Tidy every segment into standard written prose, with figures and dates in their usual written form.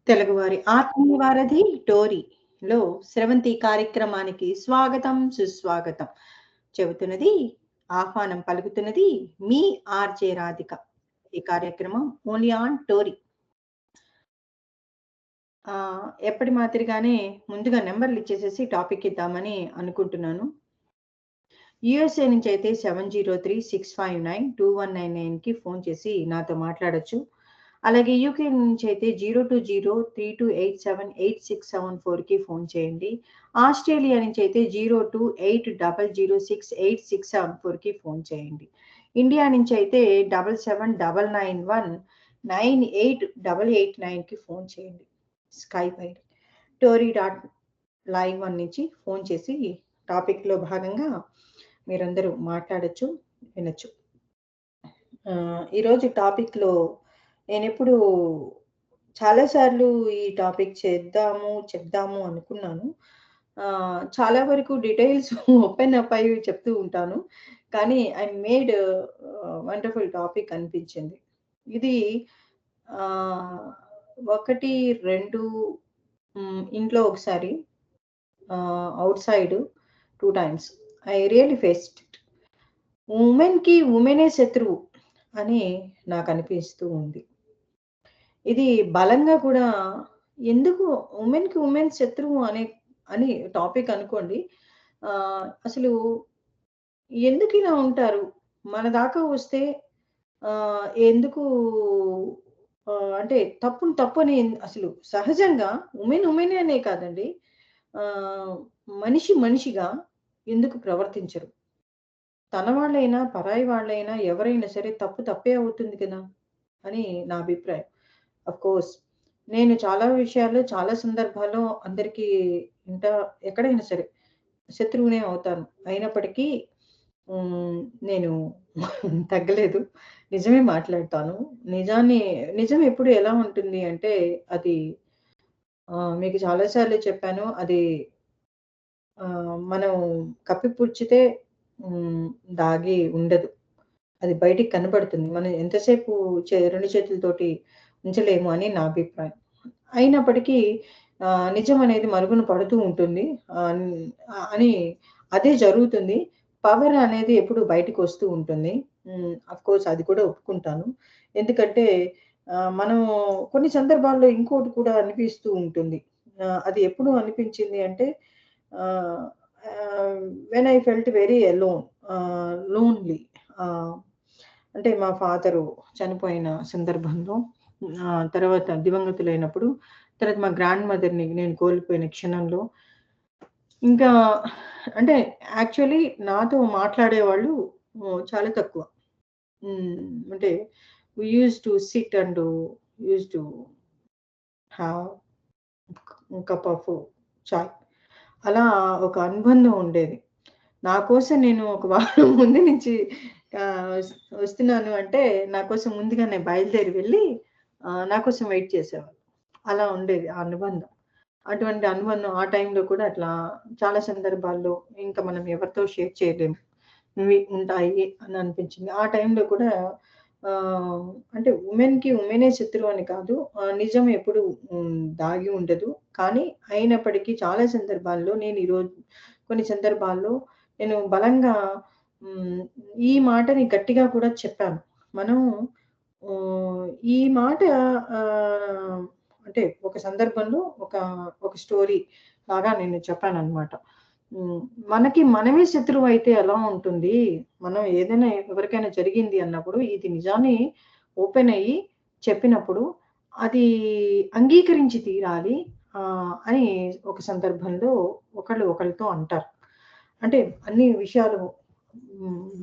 తెలుగువారి ఆత్మీయ వారధి టోరీలో స్రవంతి కార్యక్రమానికి స్వాగతం, సుస్వాగతం. చెబుతున్నది, ఆహ్వానం పలుకుతున్నది మీ ఆర్‌జే రాధిక. ఈ కార్యక్రమం ఓన్లీ ఆన్ టోరీ. ఎప్పటి మాదిరిగానే ముందుగా నంబర్‌లు ఇచ్చేసేసి టాపిక్ ఇద్దామని అనుకుంటున్నాను. యూఎస్ఏ నుంచి అయితే 7036592199కి ఫోన్ చేసి నాతో మాట్లాడొచ్చు. అలాగే యూకే నుంచి అయితే 0232287867 ఫోన్ చేయండి. ఆస్ట్రేలియా నుంచి అయితే 0280068674కి ఫోన్ చేయండి. ఇండియా నుంచి అయితే 7799198889కి ఫోన్ చేయండి. స్కైప్ ఐడి tory.live1 నుంచి ఫోన్ చేసి టాపిక్‌లో భాగంగా మీరందరూ మాట్లాడొచ్చు, వినొచ్చు. ఈరోజు టాపిక్‌లో నేనెప్పుడు చాలా సార్లు ఈ టాపిక్ చెప్దాము అనుకున్నాను. చాలా వరకు డీటెయిల్స్ ఓపెన్ అప్ అయ్యి చెప్తూ ఉంటాను. కానీ ఐ మేడ్ వండర్‌ఫుల్ టాపిక్ అనిపించింది. ఇది ఆహ్, 1, 2 ఇంట్లో ఒకసారి outside 2 times. I really faced it. ఉమెనే శత్రువు అని నాకనిపిస్తూ ఉంది. ఇది బలంగా కూడా ఎందుకు ఉమెన్ శత్రువు అని టాపిక్ అనుకోండి. అసలు ఎందుకిలా ఉంటారు? మన దాకా వస్తే ఎందుకు అంటే తప్పని అసలు సహజంగా ఉమెనే అనే కాదండి. ఆహ్, మనిషిగా ఎందుకు ప్రవర్తించరు? తన వాళ్ళైనా, పరాయి వాళ్ళైనా ఎవరైనా సరే తప్పే అవుతుంది కదా! అని నా అభిప్రాయం. ఆఫ్‌కోర్స్ నేను చాలా విషయాల్లో, చాలా సందర్భాల్లో అందరికీ ఇంట ఎక్కడైనా సరే శత్రువునే అవుతాను. అయినప్పటికీ హ్మ్. నేను తగ్గలేదు. నిజమే మాట్లాడతాను. నిజం ఎప్పుడు ఎలా ఉంటుంది అంటే అది మీకు చాలా సార్లు చెప్పాను. అది మనం కప్పిపుచ్చితే హ్మ్. దాగి ఉండదు. అది బయటికి కనపడుతుంది. మనం ఎంతసేపు 2 చేతులతోటి ఉంచలేము అని నా అభిప్రాయం. అయినప్పటికీ నిజం అనేది మరుగున పడుతూ ఉంటుంది. ఆహ్, అని అదే జరుగుతుంది. పవర్ అనేది ఎప్పుడు బయటికొస్తూ ఉంటుంది. అఫ్‌కోర్స్ అది కూడా ఒప్పుకుంటాను. ఎందుకంటే మనం కొన్ని సందర్భాల్లో ఇంకోటి కూడా అనిపిస్తూ ఉంటుంది. అది ఎప్పుడు అనిపించింది అంటే ఆహ్, ఆహ్, when I felt very alone lonely. ఆహ్, అంటే మా ఫాదరు చనిపోయిన సందర్భంలో తర్వాత దివంగతులైనప్పుడు, తర్వాత మా గ్రాండ్ మదర్‌ని నేను కోల్పోయిన క్షణంలో, ఇంకా అంటే యాక్చువల్లీ నాతో మాట్లాడేవాళ్ళు చాలా తక్కువ. అంటే we used to sit and used to have cup of chai. అలా ఒక అనుబంధం ఉండేది. నా కోసం నేను ఒక వారం ముందు నుంచి వస్తున్నాను అంటే, నా కోసం ముందుగానే బయలుదేరి వెళ్ళి నా కోసం వెయిట్ చేసేవాళ్ళు. అలా ఉండేది ఆ అనుబంధం. అటువంటి అనుబంధం ఆ టైంలో కూడా అట్లా చాలా సందర్భాల్లో ఇంకా మనం ఎవరితో షేర్ చేయలేము. ఇవి ఉంటాయి అని అనిపించింది. ఆ టైంలో కూడా ఆహ్, అంటే ఉమెనే శత్రువు అని కాదు. నిజం ఎప్పుడు దాగి ఉండదు. కానీ అయినప్పటికీ చాలా సందర్భాల్లో కొన్ని సందర్భాల్లో నేను బలంగా హ్మ్, ఈ మాటని గట్టిగా కూడా చెప్పాను. మనం ఆహ్, ఈ మాట ఆహ్, అంటే ఒక సందర్భంలో ఒక స్టోరీ లాగా నేను చెప్పాననమాట. హ్మ్. మనకి మనమే శత్రువయితే ఎలా ఉంటుంది? మనం ఏదైనా ఎవరికైనా జరిగింది అన్నప్పుడు, ఇది నిజాన్ని ఓపెన్ అయ్యి చెప్పినప్పుడు, అది అంగీకరించి తీరాలి అని ఒక సందర్భంలో ఒకళ్ళతో అంటారు. అంటే అన్ని విషయాలు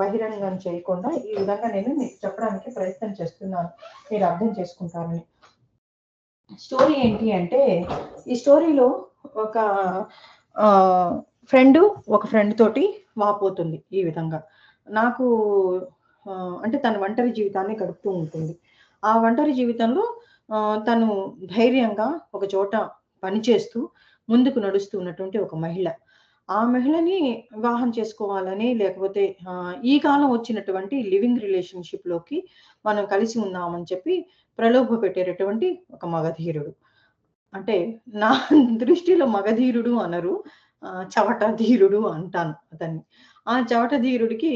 బహిరంగం చేయకుండా ఈ విధంగా నేను మీకు చెప్పడానికి ప్రయత్నం చేస్తున్నాను. మీరు అర్థం చేసుకుంటారని. స్టోరీ ఏంటి అంటే, ఈ స్టోరీలో ఒక ఆహ్, ఫ్రెండు ఒక ఫ్రెండ్ తోటి వాపోతుంది ఈ విధంగా. నాకు అంటే తను ఒంటరి జీవితాన్ని గడుపుతూ ఉంటుంది. ఆ ఒంటరి జీవితంలో తను ధైర్యంగా ఒక చోట పనిచేస్తూ ముందుకు నడుస్తూ ఉన్నటువంటి ఒక మహిళ. ఆ మహిళని వివాహం చేసుకోవాలని లేకపోతే ఈ కాలం వచ్చినటువంటి లివింగ్ రిలేషన్‌షిప్‌లోకి మనం కలిసి ఉందామని చెప్పి ప్రలోభ పెట్టేటటువంటి ఒక మగధీరుడు. అంటే నా దృష్టిలో మగధీరుడు అనరు. చవట ధీరుడు అంటాను అతన్ని. ఆ చవట ధీరుడికి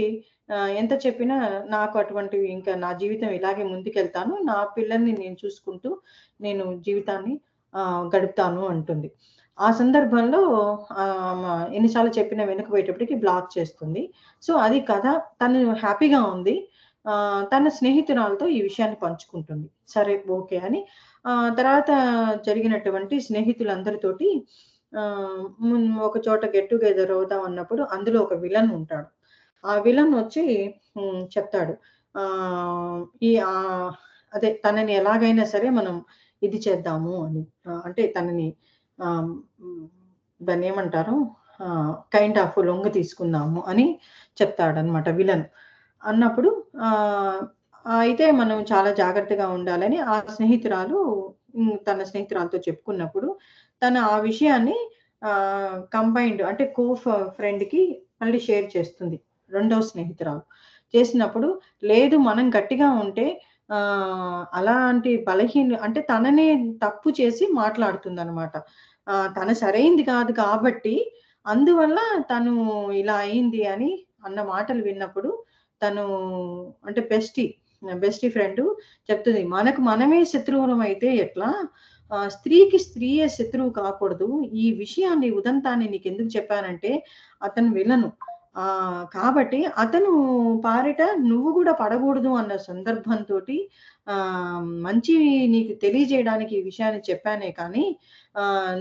ఎంత చెప్పినా నాకు అటువంటివి ఇంకా నా జీవితం ఇలాగే ముందుకెళ్తాను. నా పిల్లల్ని నేను చూసుకుంటూ నేను జీవితాన్ని గడుపుతాను అంటుంది. ఆ సందర్భంలో మ ఎన్ని సార్లు చెప్పినా వినకపోయేటప్పటికి బ్లాక్ చేస్తుంది. సో, అది కథ. తను హ్యాపీగా ఉంది. తన స్నేహితురాలతో ఈ విషయాన్ని పంచుకుంటుంది. సరే, ఓకే అని తర్వాత జరిగినటువంటి స్నేహితులందరితోటి ఒక చోట గెట్ టుగెదర్ అవుదాం అన్నప్పుడు అందులో ఒక విలన్ ఉంటాడు. ఆ విలన్ వచ్చి చెప్తాడు. ఆహ్, ఈ అదే తనని ఎలాగైనా సరే మనం ఇది చేద్దాము అని. అంటే తనని ఆహ్, హ్మ్, దాన్నేమంటారు? కైండ్ ఆఫ్ లొంగ తీసుకుందాము అని చెప్తాడన్నమాట విలన్. అన్నప్పుడు ఆహ్, అయితే మనం చాలా జాగ్రత్తగా ఉండాలని ఆ స్నేహితురాలు తన స్నేహితురాలతో చెప్పుకున్నప్పుడు, తను ఆ విషయాన్ని కంబైన్డ్ అంటే ఫ్రెండ్‌కి మళ్ళీ షేర్ చేస్తుంది. రెండో స్నేహితురాలు. చేసినప్పుడు లేదు మనం గట్టిగా ఉంటే అలాంటి అంటే తననే తప్పు చేసి మాట్లాడుతుందనమాట. తను సరైంది కాదు కాబట్టి, అందువల్ల తను ఇలా అయింది అని అన్న మాటలు విన్నప్పుడు తను అంటే బెస్టీ ఫ్రెండు చెప్తుంది. మనకు మనమే శత్రువులమైతే ఎట్లా? స్త్రీకి స్త్రీయే శత్రువు కాకూడదు. ఈ విషయాన్ని ఉదంతాన్ని నీకెందుకు చెప్పానంటే, అతను విలను. కాబట్టి అతను పారిట నువ్వు గూడా పడగూడదు అన్న సందర్భంతోటి మంచి నీకు తెలియజేయడానికి ఈ విషయాన్ని చెప్పానే కానీ,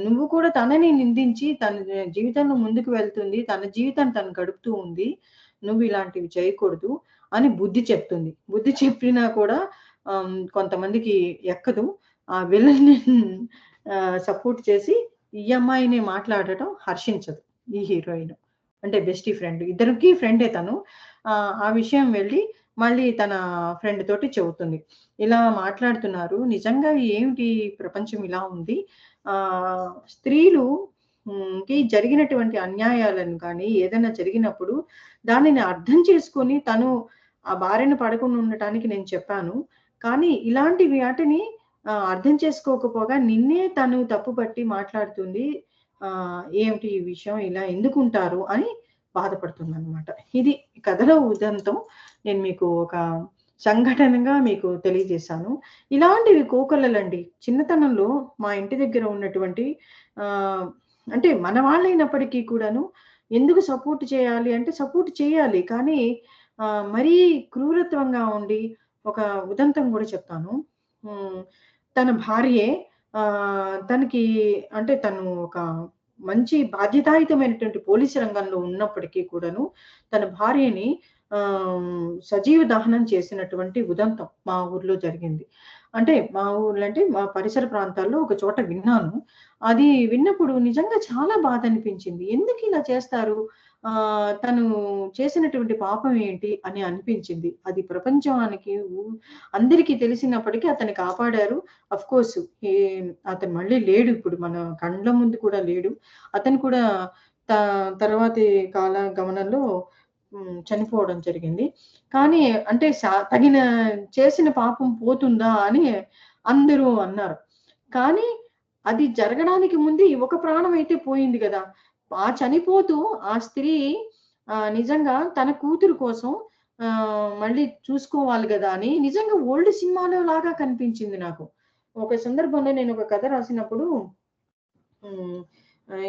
నువ్వు కూడా తనని నిందించి తన జీవితంలో ముందుకు వెళ్తుంది. తన జీవితాన్ని తను గడుపుతూ ఉంది. నువ్వు ఇలాంటివి చేయకూడదు అని బుద్ధి చెప్తుంది. బుద్ధి చెప్పినా కూడా కొంతమందికి ఎక్కదు. ఆ విలన్ని సపోర్ట్ చేసి ఈ అమ్మాయినే మాట్లాడటం హర్షించదు ఈ హీరోయిన్. అంటే బెస్టీ ఫ్రెండ్. ఇద్దరికీ ఫ్రెండే తను. ఆ విషయం వెళ్లి మళ్ళీ తన ఫ్రెండ్ తోటి చెబుతుంది. ఇలా మాట్లాడుతున్నారు. నిజంగా ఏమిటి ప్రపంచం ఇలా ఉంది. స్త్రీలు కి జరిగినటువంటి అన్యాయాలను కానీ, ఏదైనా జరిగినప్పుడు దానిని అర్థం చేసుకొని తను ఆ బారిన పడకుండా ఉండటానికి నేను చెప్పాను. కానీ ఇలాంటి వాటిని అర్థం చేసుకోకపోగా నిన్నే తను తప్పుపట్టి మాట్లాడుతుంది. ఏమిటి ఈ విషయం ఇలా ఎందుకుంటారు అని బాధపడుతుందనమాట. ఇది కథలో ఉదంతం. నేను మీకు ఒక సంఘటనగా మీకు తెలియజేశాను. ఇలాంటివి కోకొల్లలండి. చిన్నతనంలో మా ఇంటి దగ్గర ఉన్నటువంటి ఆహ్, అంటే మన వాళ్ళైనప్పటికీ కూడాను ఎందుకు సపోర్ట్ చేయాలి అంటే సపోర్ట్ చేయాలి. కానీ మరీ క్రూరత్వంగా ఉండి ఒక ఉదంతం గూడా చెప్తాను. హ్మ్. తన భార్యే తనకి అంటే తను ఒక మంచి బాధ్యతాయుతమైనటువంటి పోలీసు రంగంలో ఉన్నప్పటికీ కూడాను, తన భార్యని సజీవ దహనం చేసినటువంటి ఉదంతం మా ఊర్లో జరిగింది. అంటే మా ఊర్లో అంటే మా పరిసర ప్రాంతాల్లో ఒక చోట విన్నాను. అది విన్నప్పుడు నిజంగా చాలా బాధనిపించింది. ఎందుకిలా చేస్తారు? తను చేసినటువంటి పాపం ఏంటి అని అనిపించింది. అది ప్రపంచానికి అందరికీ తెలిసినప్పటికీ అతన్ని కాపాడారు. ఆఫ్‌కోర్స్ ఈ అతను మళ్ళీ లేడు ఇప్పుడు మన కండ్ల ముందు కూడా లేడు. అతను కూడా త తర్వాతి కాల గమనంలో చనిపోవడం జరిగింది. కానీ అంటే తగిన చేసిన పాపం పోతుందా అని అందరూ అన్నారు. కానీ అది జరగడానికి ముందే ఒక ప్రాణం అయితే పోయింది గదా! చనిపోతూ ఆ స్త్రీ నిజంగా తన కూతురు కోసం మళ్ళీ చూసుకోవాలి గదా! అని నిజంగా ఓల్డ్ సినిమాలో లాగా కనిపించింది నాకు. ఒక సందర్భంలో నేనొక కథ రాసినప్పుడు హ్మ్.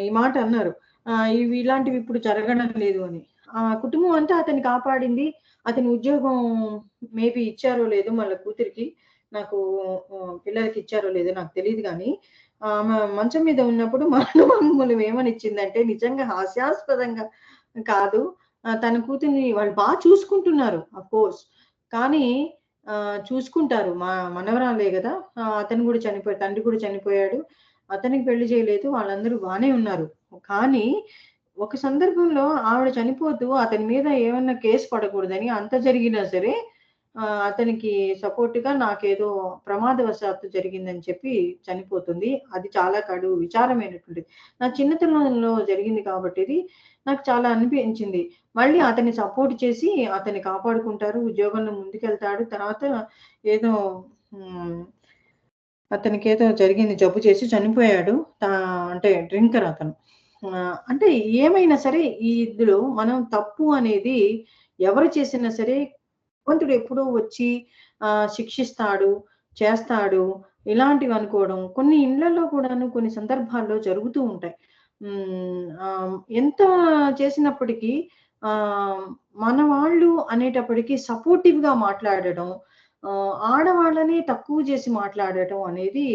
ఈ మాట అన్నారు. ఇలాంటివి ఇప్పుడు జరగడం లేదు అని. ఆ కుటుంబం అంతా అతన్ని కాపాడింది. అతని ఉద్యోగం మేబీ ఇచ్చారో లేదో వాళ్ళ కూతురికి. నాకు పిల్లలకి ఇచ్చారో లేదో నాకు తెలీదు గానీ, ఆమె మంచం మీద ఉన్నప్పుడు మరణవాంగ్మూలం ఏమనిచ్చిందంటే నిజంగా హాస్యాస్పదంగా కాదు. తన కూతుర్ని వాళ్ళు చూసుకుంటున్నారు అఫ్‌కోర్స్. కానీ చూసుకుంటారు. మనవరాలే గదా! అతను గూడా తండ్రి కూడా చనిపోయాడు. అతనికి పెళ్లి చేయలేదు. వాళ్ళందరూ బానే ఉన్నారు. కానీ ఒక సందర్భంలో ఆవిడ చనిపోతూ అతని మీద ఏమన్నా కేస్ పడకూడదని అంత జరిగినా సరే అతనికి సపోర్ట్‌గా నాకేదో ప్రమాదవశాత్తు జరిగిందని చెప్పి చనిపోతుంది. అది చాలా విచారమైనటువంటిది. నా చిన్నతనంలో జరిగింది కాబట్టి ఇది నాకు చాలా అనిపించింది. మళ్ళీ అతన్ని సపోర్ట్ చేసి అతన్ని కాపాడుకుంటారు. ఉద్యోగంలో ముందుకెళ్తాడు. తర్వాత ఏదో హ్మ్. అతనికేదో జరిగింది, జబ్బు చేసి చనిపోయాడు. అంటే డ్రింకర్ అతను. అంటే ఏమైనా సరే ఈ ఇందులో మనం తప్పు అనేది ఎవరు చేసినా సరే భగవంతుడు ఎప్పుడో వచ్చి శిక్షిస్తాడు, చేస్తాడు ఇలాంటివనుకోవడం కొన్ని ఇళ్ళల్లో కూడాను కొన్ని సందర్భాల్లో జరుగుతూ ఉంటాయి. ఎంత చేసినప్పటికీ ఆహ్, మన వాళ్ళు అనేటప్పటికి సపోర్టివ్‌గా మాట్లాడడం, ఆడవాళ్ళని తక్కువ చేసి మాట్లాడటం అనేది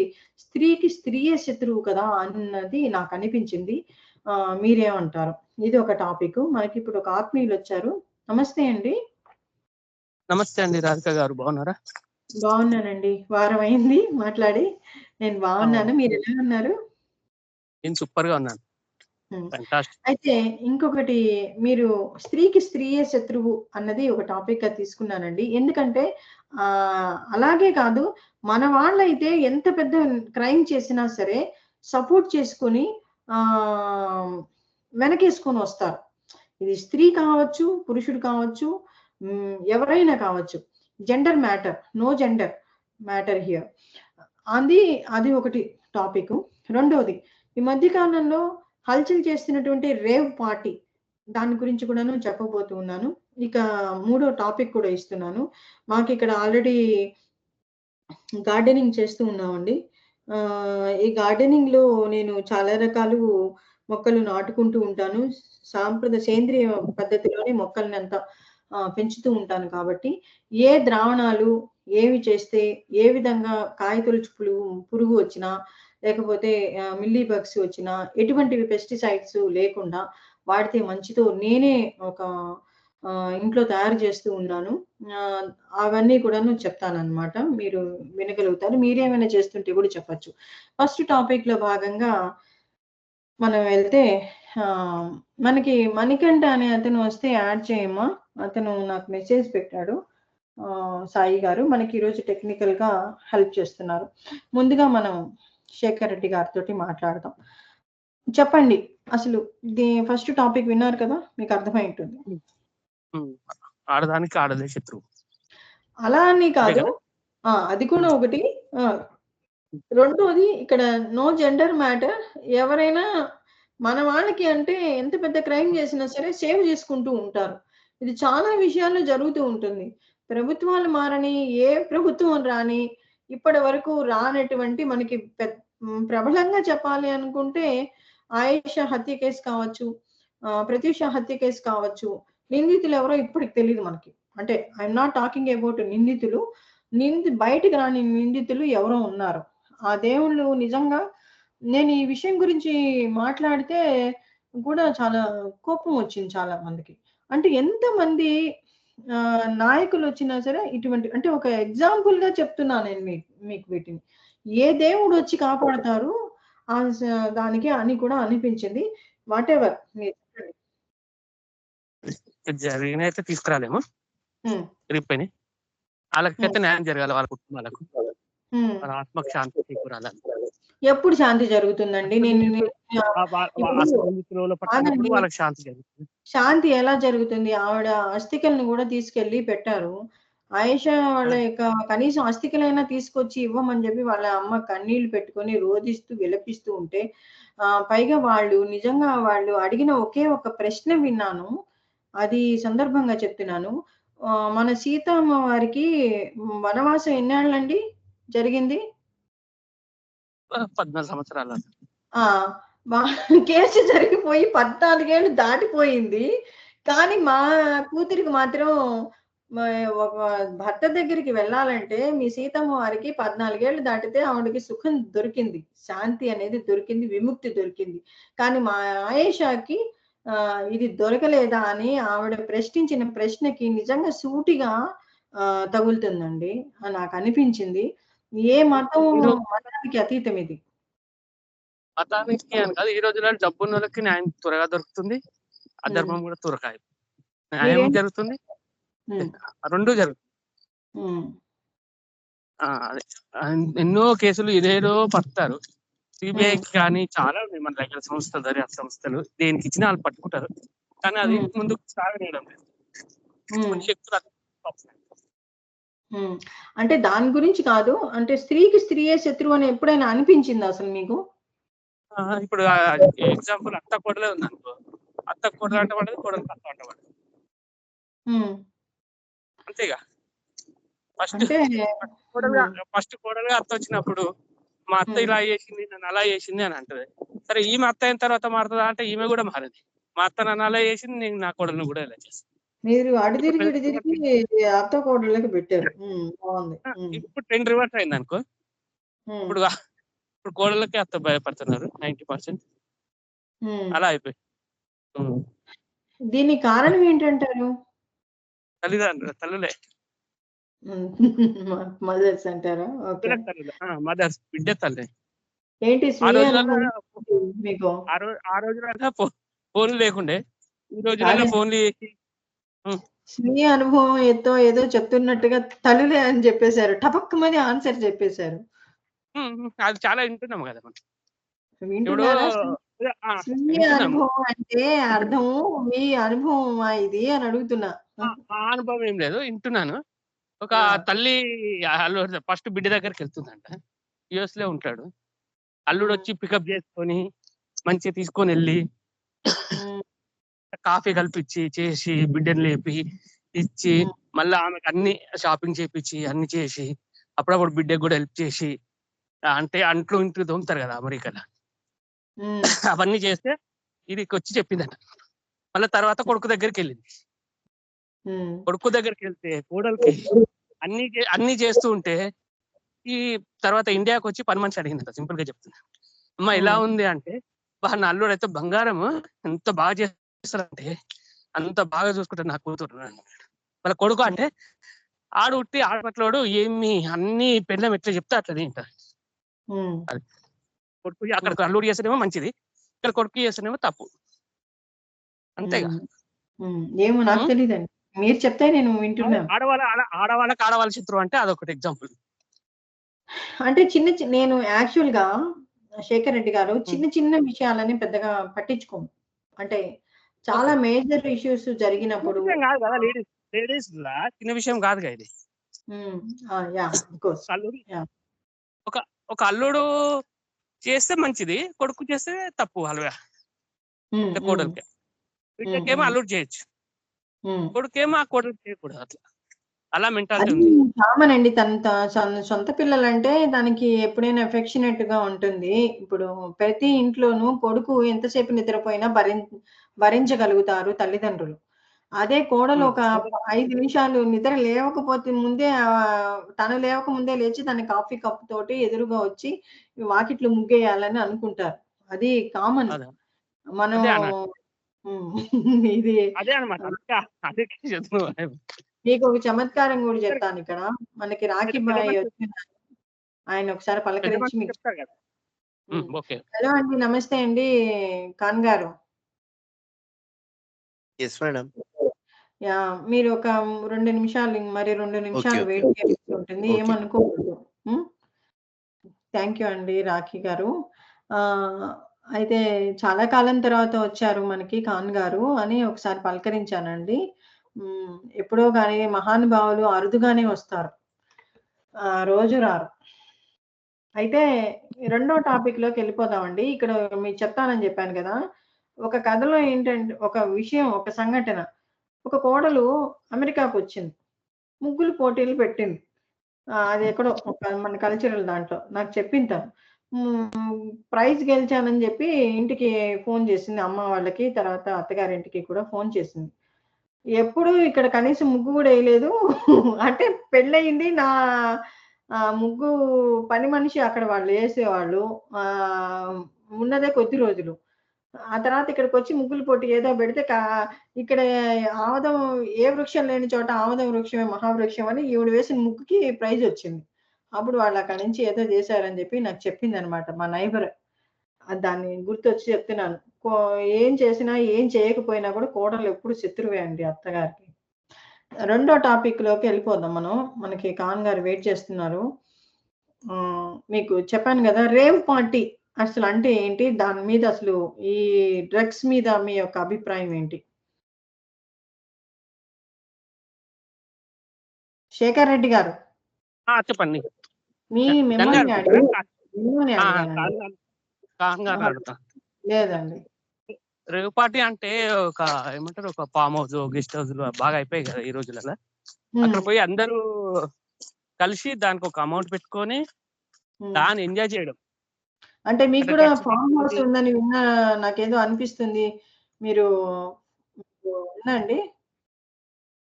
స్త్రీకి స్త్రీయే శత్రువు కదా! అన్నది నాకనిపించింది. మీరేమంటారు? ఇది ఒక టాపికు. మనకిప్పుడు ఒక ఆత్మీయులొచ్చారు. నమస్తే అండి. నమస్తే అండి రాధిక గారు, బాగున్నారా? బాగున్నానండి. వారం అయింది మాట్లాడి. నేను బాగున్నాను. మీరెలా ఉన్నారు? నేను సూపర్‌గా ఉన్నాను. ఫెంటాస్టిక్. అయితే ఇంకొకటి, మీరు స్త్రీకి స్త్రీయే శత్రువు అన్నది ఒక టాపిక్‌గా తీసుకున్నానండి. ఎందుకంటే అలాగే కాదు, మన వాళ్ళైతే ఎంత పెద్ద క్రైమ్ చేసినా సరే సపోర్ట్ చేసుకొని ఆహ్, వెనకేసుకొనొస్తారు. ఇది స్త్రీ కావచ్చు, పురుషుడు కావచ్చు, ఎవరైనా కావచ్చు. Gender matter. No gender matter here. అది అది ఒకటి టాపికు. రెండోది, ఈ మధ్య కాలంలో హల్చల్ చేస్తున్నటువంటి రేవ్ పార్టీ. దాని గురించి కూడాను చెప్పబోతూ ఉన్నాను. ఇక మూడో టాపిక్ కూడా ఇస్తున్నాను. మాకిక్కడ ఆల్రెడీ గార్డెనింగ్ చేస్తూ ఉన్నామండి. ఈ గార్డెనింగ్‌లో నేను చాలా రకాలు మొక్కలు నాటుకుంటూ ఉంటాను. సేంద్రియ పద్ధతిలోనే మొక్కలనంతా పెంచుతూ ఉంటాను కాబట్టి, ఏ ద్రావణాలు, ఏవి చేస్తే, ఏ విధంగా కాయతొలుచు పురుగు వచ్చినా, లేకపోతే మిల్లీ బగ్స్ వచ్చినా, ఎటువంటివి పెస్టిసైడ్స్ లేకుండా వాడితే మంచిదో నేనే ఒక ఇంట్లో తయారు చేస్తూ ఉన్నాను. ఆహ్, అవన్నీ కూడాను చెప్తాననమాట. మీరు వినగలుగుతారు. మీరేమైనా చేస్తుంటే గూడా చెప్పొచ్చు. ఫస్ట్ టాపిక్‌లో భాగంగా మనం వెళ్తే ఆహ్, మనకి మణికంఠ అనే అతను వస్తే యాడ్ చేయమ్మా. అతను నాకు మెసేజ్ పెట్టాడు. సాయి గారు మనకి ఈరోజు టెక్నికల్‌గా హెల్ప్ చేస్తున్నారు. ముందుగా మనం శేఖర్ రెడ్డి గారితోటి మాట్లాడదాం. చెప్పండి. అసలు ఫస్ట్ టాపిక్ విన్నారు కదా! మీకు అర్థమై ఉంటుంది. ఆడదానికి ఆడదే శత్రువు. అలా అని కాదు. అది కూడా ఒకటి. ఆ! రెండోది ఇక్కడ నో జెండర్ మ్యాటర్. ఎవరైనా మన వాళ్ళకి అంటే ఎంత పెద్ద క్రైమ్ చేసినా సరే సేవ్ చేసుకుంటూ ఉంటారు. ఇది చాలా విషయాల్లో జరుగుతూ ఉంటుంది. ప్రభుత్వాలు మారని, ఏ ప్రభుత్వం రాని, ఇప్పటి వరకు రానటువంటి మనకి ప్రబలంగా చెప్పాలి అనుకుంటే ఆయేషా హత్య కేసు కావచ్చు, ప్రత్యూష హత్య కేసు కావచ్చు. నిందితులు ఎవరో ఇప్పటికి తెలీదు మనకి. అంటే ఐయామ్ నాట్ టాకింగ్ అబౌట్ నిందితులు. బయటికి రాని నిందితులు ఎవరో ఉన్నారు. ఆ దేవుళ్ళు నిజంగా నేను ఈ విషయం గురించి మాట్లాడితే కూడా చాలా కోపం వచ్చింది చాలా మందికి. అంటే ఎంతమంది నాయకులొచ్చినా సరే ఇటువంటి, అంటే ఒక ఎగ్జాంపుల్‌గా చెప్తున్నా నేను మీకు వీటిని. ఏ దేవుడొచ్చి కాపాడతారు ఆ స దానికి అని కూడా అనిపించింది. వాటెవర్ మీరు చెప్పండి. జరిగినైతే తీసుకురాలేము. రిప్పని. వాళ్ళకైతే న్యాయం జరగాలి, వాళ్ళ కుటుంబాలకు. వాళ్ళ ఆత్మకు శాంతి చేకూరాలి. ఎప్పుడు శాంతి జరుగుతుందండి? వాళ్ళకి శాంతి జరుగుతుంది. శాంతి ఎలా జరుగుతుంది? ఆవిడ అస్థికలను గూడా తీసుకెళ్ళి పెట్టారు. ఆయేషా వాళ్ళ యొక్క కనీసం అస్థికలైనా తీసుకొచ్చి ఇవ్వమని జెప్పి వాళ్ళ అమ్మ కన్నీళ్లు పెట్టుకొని రోదిస్తూ, విలపిస్తూ ఉంటే, పైగా వాళ్ళు అడిగిన ఒకే ఒక ప్రశ్న విన్నాను. అది సందర్భంగా చెప్తున్నాను. మన సీతమ్మ వారికి వనవాసం ఎన్నేళ్లండి జరిగింది? 14 సంవత్సరాలు. ఆ! మా కేసు జరిగిపోయి 14 ఏళ్ళు దాటిపోయింది. కానీ మా కూతురికి మాత్రం ఒక భర్త దగ్గరికి వెళ్ళాలంటే మీ సీతమ్మ వారికి 14 ఏళ్ళు దాటితే ఆవిడకి సుఖం దొరికింది. శాంతి అనేది దొరికింది. విముక్తి దొరికింది. కానీ మా ఆయేషాకి ఇది దొరకలేదా అని ఆవిడ ప్రశ్నించిన ప్రశ్నకి నిజంగా సూటిగా తగులుతుందండి. నాకనిపించింది. ఏ మతానికి అతీతం ఇది. మతానికి అని కాదు, ఈ రోజుల్లో డబ్బున్నోళ్ళకి న్యాయం త్వరగా దొరుకుతుంది. అధర్మం కూడా త్వరగా న్యాయం జరుగుతుంది. రెండు జరుగుతుంది. అదే ఎన్నో కేసులు ఇదేదో పడతారు. సిబిఐకి కానీ చాలా ఉన్నాయి మన దగ్గర సంస్థలు, దర్యాప్తు సంస్థలు. దేనికి ఇచ్చినా వాళ్ళు పట్టుకుంటారు. కానీ అది ముందుకు సాగనీయడం లేదు. శక్తులు అంటే దాని గురించి కాదు. అంటే స్త్రీకి స్త్రీయే శత్రువు అని ఎప్పుడైనా అనిపించిందా అసలు మీకు? ఇప్పుడు ఎగ్జాంపుల్ అత్త కోడలే ఉందనుకో, అత్త కోడలు అంట పడదు, కోడలు అత్త అంట పడదు. అంతేగా. ఫస్ట్ కోడలుగా అత్త వచ్చినప్పుడు మా అత్త ఇలా చేసింది, నన్ను అలా చేసింది అని అంటది. సరే ఈమె అత్త అయిన తర్వాత మారుతుందా అంటే ఈమె కూడా మారది. మా అత్త నన్ను అలా చేసింది, నేను నా కోడలను కూడా ఇలా చేస్తాను. మీరు అటు తిరిగి అత్త కోడళ్ళకి పెట్టారు. బాగుంది. ఇప్పుడు ట్రెండ్ రివర్స్ అయింది అనుకో. ఇప్పుడు కోడళ్ళకి అత్త భయపడుతున్నారు 90%. అలా అయిపోయి. దీనికి కారణం ఏంటంటారు? తల్లులే. మదర్స్ అంటారా? మదర్స్, బిడ్డ తల్లి. ఏంటి మీకు? ఆ రోజులలో ఫోన్లు లేకుండే, ఈ రోజులలో ఫోన్లు చేసి స్వీయ అనుభవం ఏదో చెప్తున్నట్టుగా తల్లులే అని చెప్పేశారు. టపక్కుమని ఆన్సర్ చెప్పేశారు. అది చాలా వింటున్నాం కదా మనం. వింటున్నారా? స్వీయ అనుభవం అంటే అర్థం మీ అనుభవం ఇది అని అడుగుతున్నా. ఆ అనుభవం ఏం లేదు, వింటున్నాను. ఒక తల్లి అల్లుడు ఫస్ట్ బిడ్డ దగ్గరికి వెళ్తుందంట. యుఎస్ లో ఉంటాడు. అల్లుడు వచ్చి పికప్ చేసుకొని మంచిగా తీసుకొని వెళ్ళి కాఫీ కలిపించి చేసి బిడ్డని లేపి ఇచ్చి మళ్ళీ ఆమెకు అన్ని షాపింగ్ చేపించి అన్ని చేసి అప్పుడప్పుడు బిడ్డకు కూడా హెల్ప్ చేసి, అంటే అంట్లు ఇంట్లో తోముతారు కదా అమెరికాలో, అవన్నీ చేస్తే ఇది వచ్చి చెప్పిందంట. మళ్ళీ తర్వాత కొడుకు దగ్గరికి వెళ్ళింది. కొడుకు దగ్గరికి వెళ్తే కోడలికి అన్ని చేస్తూ ఉంటే ఈ తర్వాత ఇండియాకి వచ్చి పని మనిషి అడిగిందంట. సింపుల్ గా చెప్తున్నా, అమ్మ ఎలా ఉంది అంటే, నా అల్లుడు అయితే బంగారం, ఎంత బాగా చేస్తారంటే అంత బాగా చూసుకుంటారు నా కూతురు. వాళ్ళ కొడుకు అంటే ఆడు ఉట్టి ఆడపట్లోడు, ఏమి అన్ని పెళ్ళం ఎట్లా చెప్తే అట్లా తింటారు. కొడుకు అక్కడ అల్లుడు చేస్తేనేమో మంచిది, ఇక్కడ కొడుకు చేస్తేనేమో తప్పు. అంతేగా. ఏమో నాకు తెలియదండి, మీరు చెప్తే నేను వింటున్నాను. ఆడవాళ్ళకి ఆడవాళ్ళ శత్రువు అంటే అదొకటి ఎగ్జాంపుల్. అంటే నేను యాక్చువల్ గా శేఖర్ రెడ్డి గారు చిన్న విషయాలని పెద్దగా పట్టించుకోము. అంటే చాలా మేజర్ ఇష్యూస్ జరిగినప్పుడు లేడీస్ చిన్న విషయం కాదుగా ఇది. ఒక అల్లుడు చేస్తే మంచిది, కొడుకు చేస్తే తప్పు. అల్లుడా కోడలికి, బిడ్డకేమో అల్లుడు చేయొచ్చు, కొడుకేమో ఆ కోడలు చేయకూడదు. అలా మెంటాలిటీ ఉంది. కామన్ అండి. తన సొంత పిల్లలంటే దానికి ఎప్పుడైనా ఎఫెక్షనేట్ గా ఉంటుంది. ఇప్పుడు ప్రతి ఇంట్లోనూ కొడుకు ఎంతసేపు నిద్రపోయినా భరించగలుగుతారు తల్లిదండ్రులు. అదే కోడలు ఒక 5 నిమిషాలు నిద్ర లేవకపోతే ముందే తను లేవక ముందే లేచి తన కాఫీ కప్ తోటి ఎదురుగా వచ్చి వాకిట్లో ముగ్గేయాలని అనుకుంటారు. అది కామన్. మనం ఇది అదే అన్నమాట. మీకు ఒక చమత్కారం కూడా చెప్తాను ఇక్కడ. మనకి రాఖీ బాయ్ వచ్చినారు. ఆయన ఒకసారి పలకరించి మీకు హలో అండి, నమస్తే అండి ఖాన్ గారు. మీరు ఒక 2 నిమిషాలు వెయిట్ చేయాల్సి ఉంటుంది, ఏమనుకోకూడదు. థ్యాంక్ యూ అండి రాఖీ గారు. అయితే చాలా కాలం తర్వాత వచ్చారు మనకి ఖాన్ గారు అని ఒకసారి పలకరించానండి. ఎప్పుడో గాని మహానుభావులు అరుదుగానే వస్తారు, రోజు రారు. అయితే రెండో టాపిక్ లోకి వెళ్ళిపోదామండి. ఇక్కడ మీకు చెప్తానని చెప్పాను కదా. ఒక కథలో ఏంటంటే ఒక విషయం, ఒక సంఘటన. ఒక కోడలు అమెరికాకు వచ్చింది, ముగ్గులు పోటీలు పెట్టింది. అది ఎక్కడో మన కల్చరల్ దాంట్లో నాకు చెప్పింది తను. ప్రైజ్ గెలిచానని చెప్పి ఇంటికి ఫోన్ చేసింది, అమ్మ వాళ్ళకి, తర్వాత అత్తగారింటికి కూడా ఫోన్ చేసింది. ఎప్పుడు ఇక్కడ కనీసం ముగ్గు కూడా వేయలేదు. అంటే పెళ్ళయింది, నా ముగ్గు పని మనిషి అక్కడ వాళ్ళు వేసేవాళ్ళు. ఉన్నదే కొద్ది రోజులు. ఆ తర్వాత ఇక్కడికొచ్చి ముగ్గులు పోటీ ఏదో పెడితే ఇక్కడ ఆమదం, ఏ వృక్షం లేని చోట ఆమదం వృక్షమే మహావృక్షం అని ఈవిడ వేసిన ముగ్గుకి ప్రైజ్ వచ్చింది. అప్పుడు వాళ్ళు అక్కడి నుంచి ఏదో చేశారని చెప్పి నాకు చెప్పిందనమాట మా నైబర్. దాన్ని గుర్తొచ్చి చెప్తున్నాను. ఏం చేసినా ఏం చేయకపోయినా కూడా కోడలు ఎప్పుడు శత్రువే అండి అత్తగారికి. రెండో టాపిక్ లోకి వెళ్ళిపోదాం మనం. మనకి ఖాన్ గారు వెయిట్ చేస్తున్నారు. మీకు చెప్పాను కదా, రేవ్ పార్టీ అసలు అంటే ఏంటి, దాని మీద అసలు ఈ డ్రగ్స్ మీద మీ యొక్క అభిప్రాయం ఏంటి? శేఖర్ రెడ్డి గారు. చెప్పండి. మీ గంగారు మిమ్మల్ని అడుగుతారా? మిమ్మల్ని ఆ! అడిగానండి. ఖాన్ గారిని ఆహా! అడుగుతా. లేదండి. రేవ్ పార్టీ అంటే ఒక ఏమంటారు, ఒక ఫార్మ్ హౌస్, గెస్ట్ హౌస్‌లు బాగా అయిపోయాయి కదా ఈ రోజులలో. అక్కడ హ్మ్. పోయి అందరూ కలిసి దానికొక అమౌంట్ పెట్టుకొని హ్మ్. దాన్ని ఎంజాయ్ చేయడం. అంటే మీకు అంటే కూడా డ్రగ్స్ ఫార్మ్ హౌస్ తీసుకొని ఉందని నాకేదో అనిపిస్తుంది. మీరు మీకు ఉందా అండి?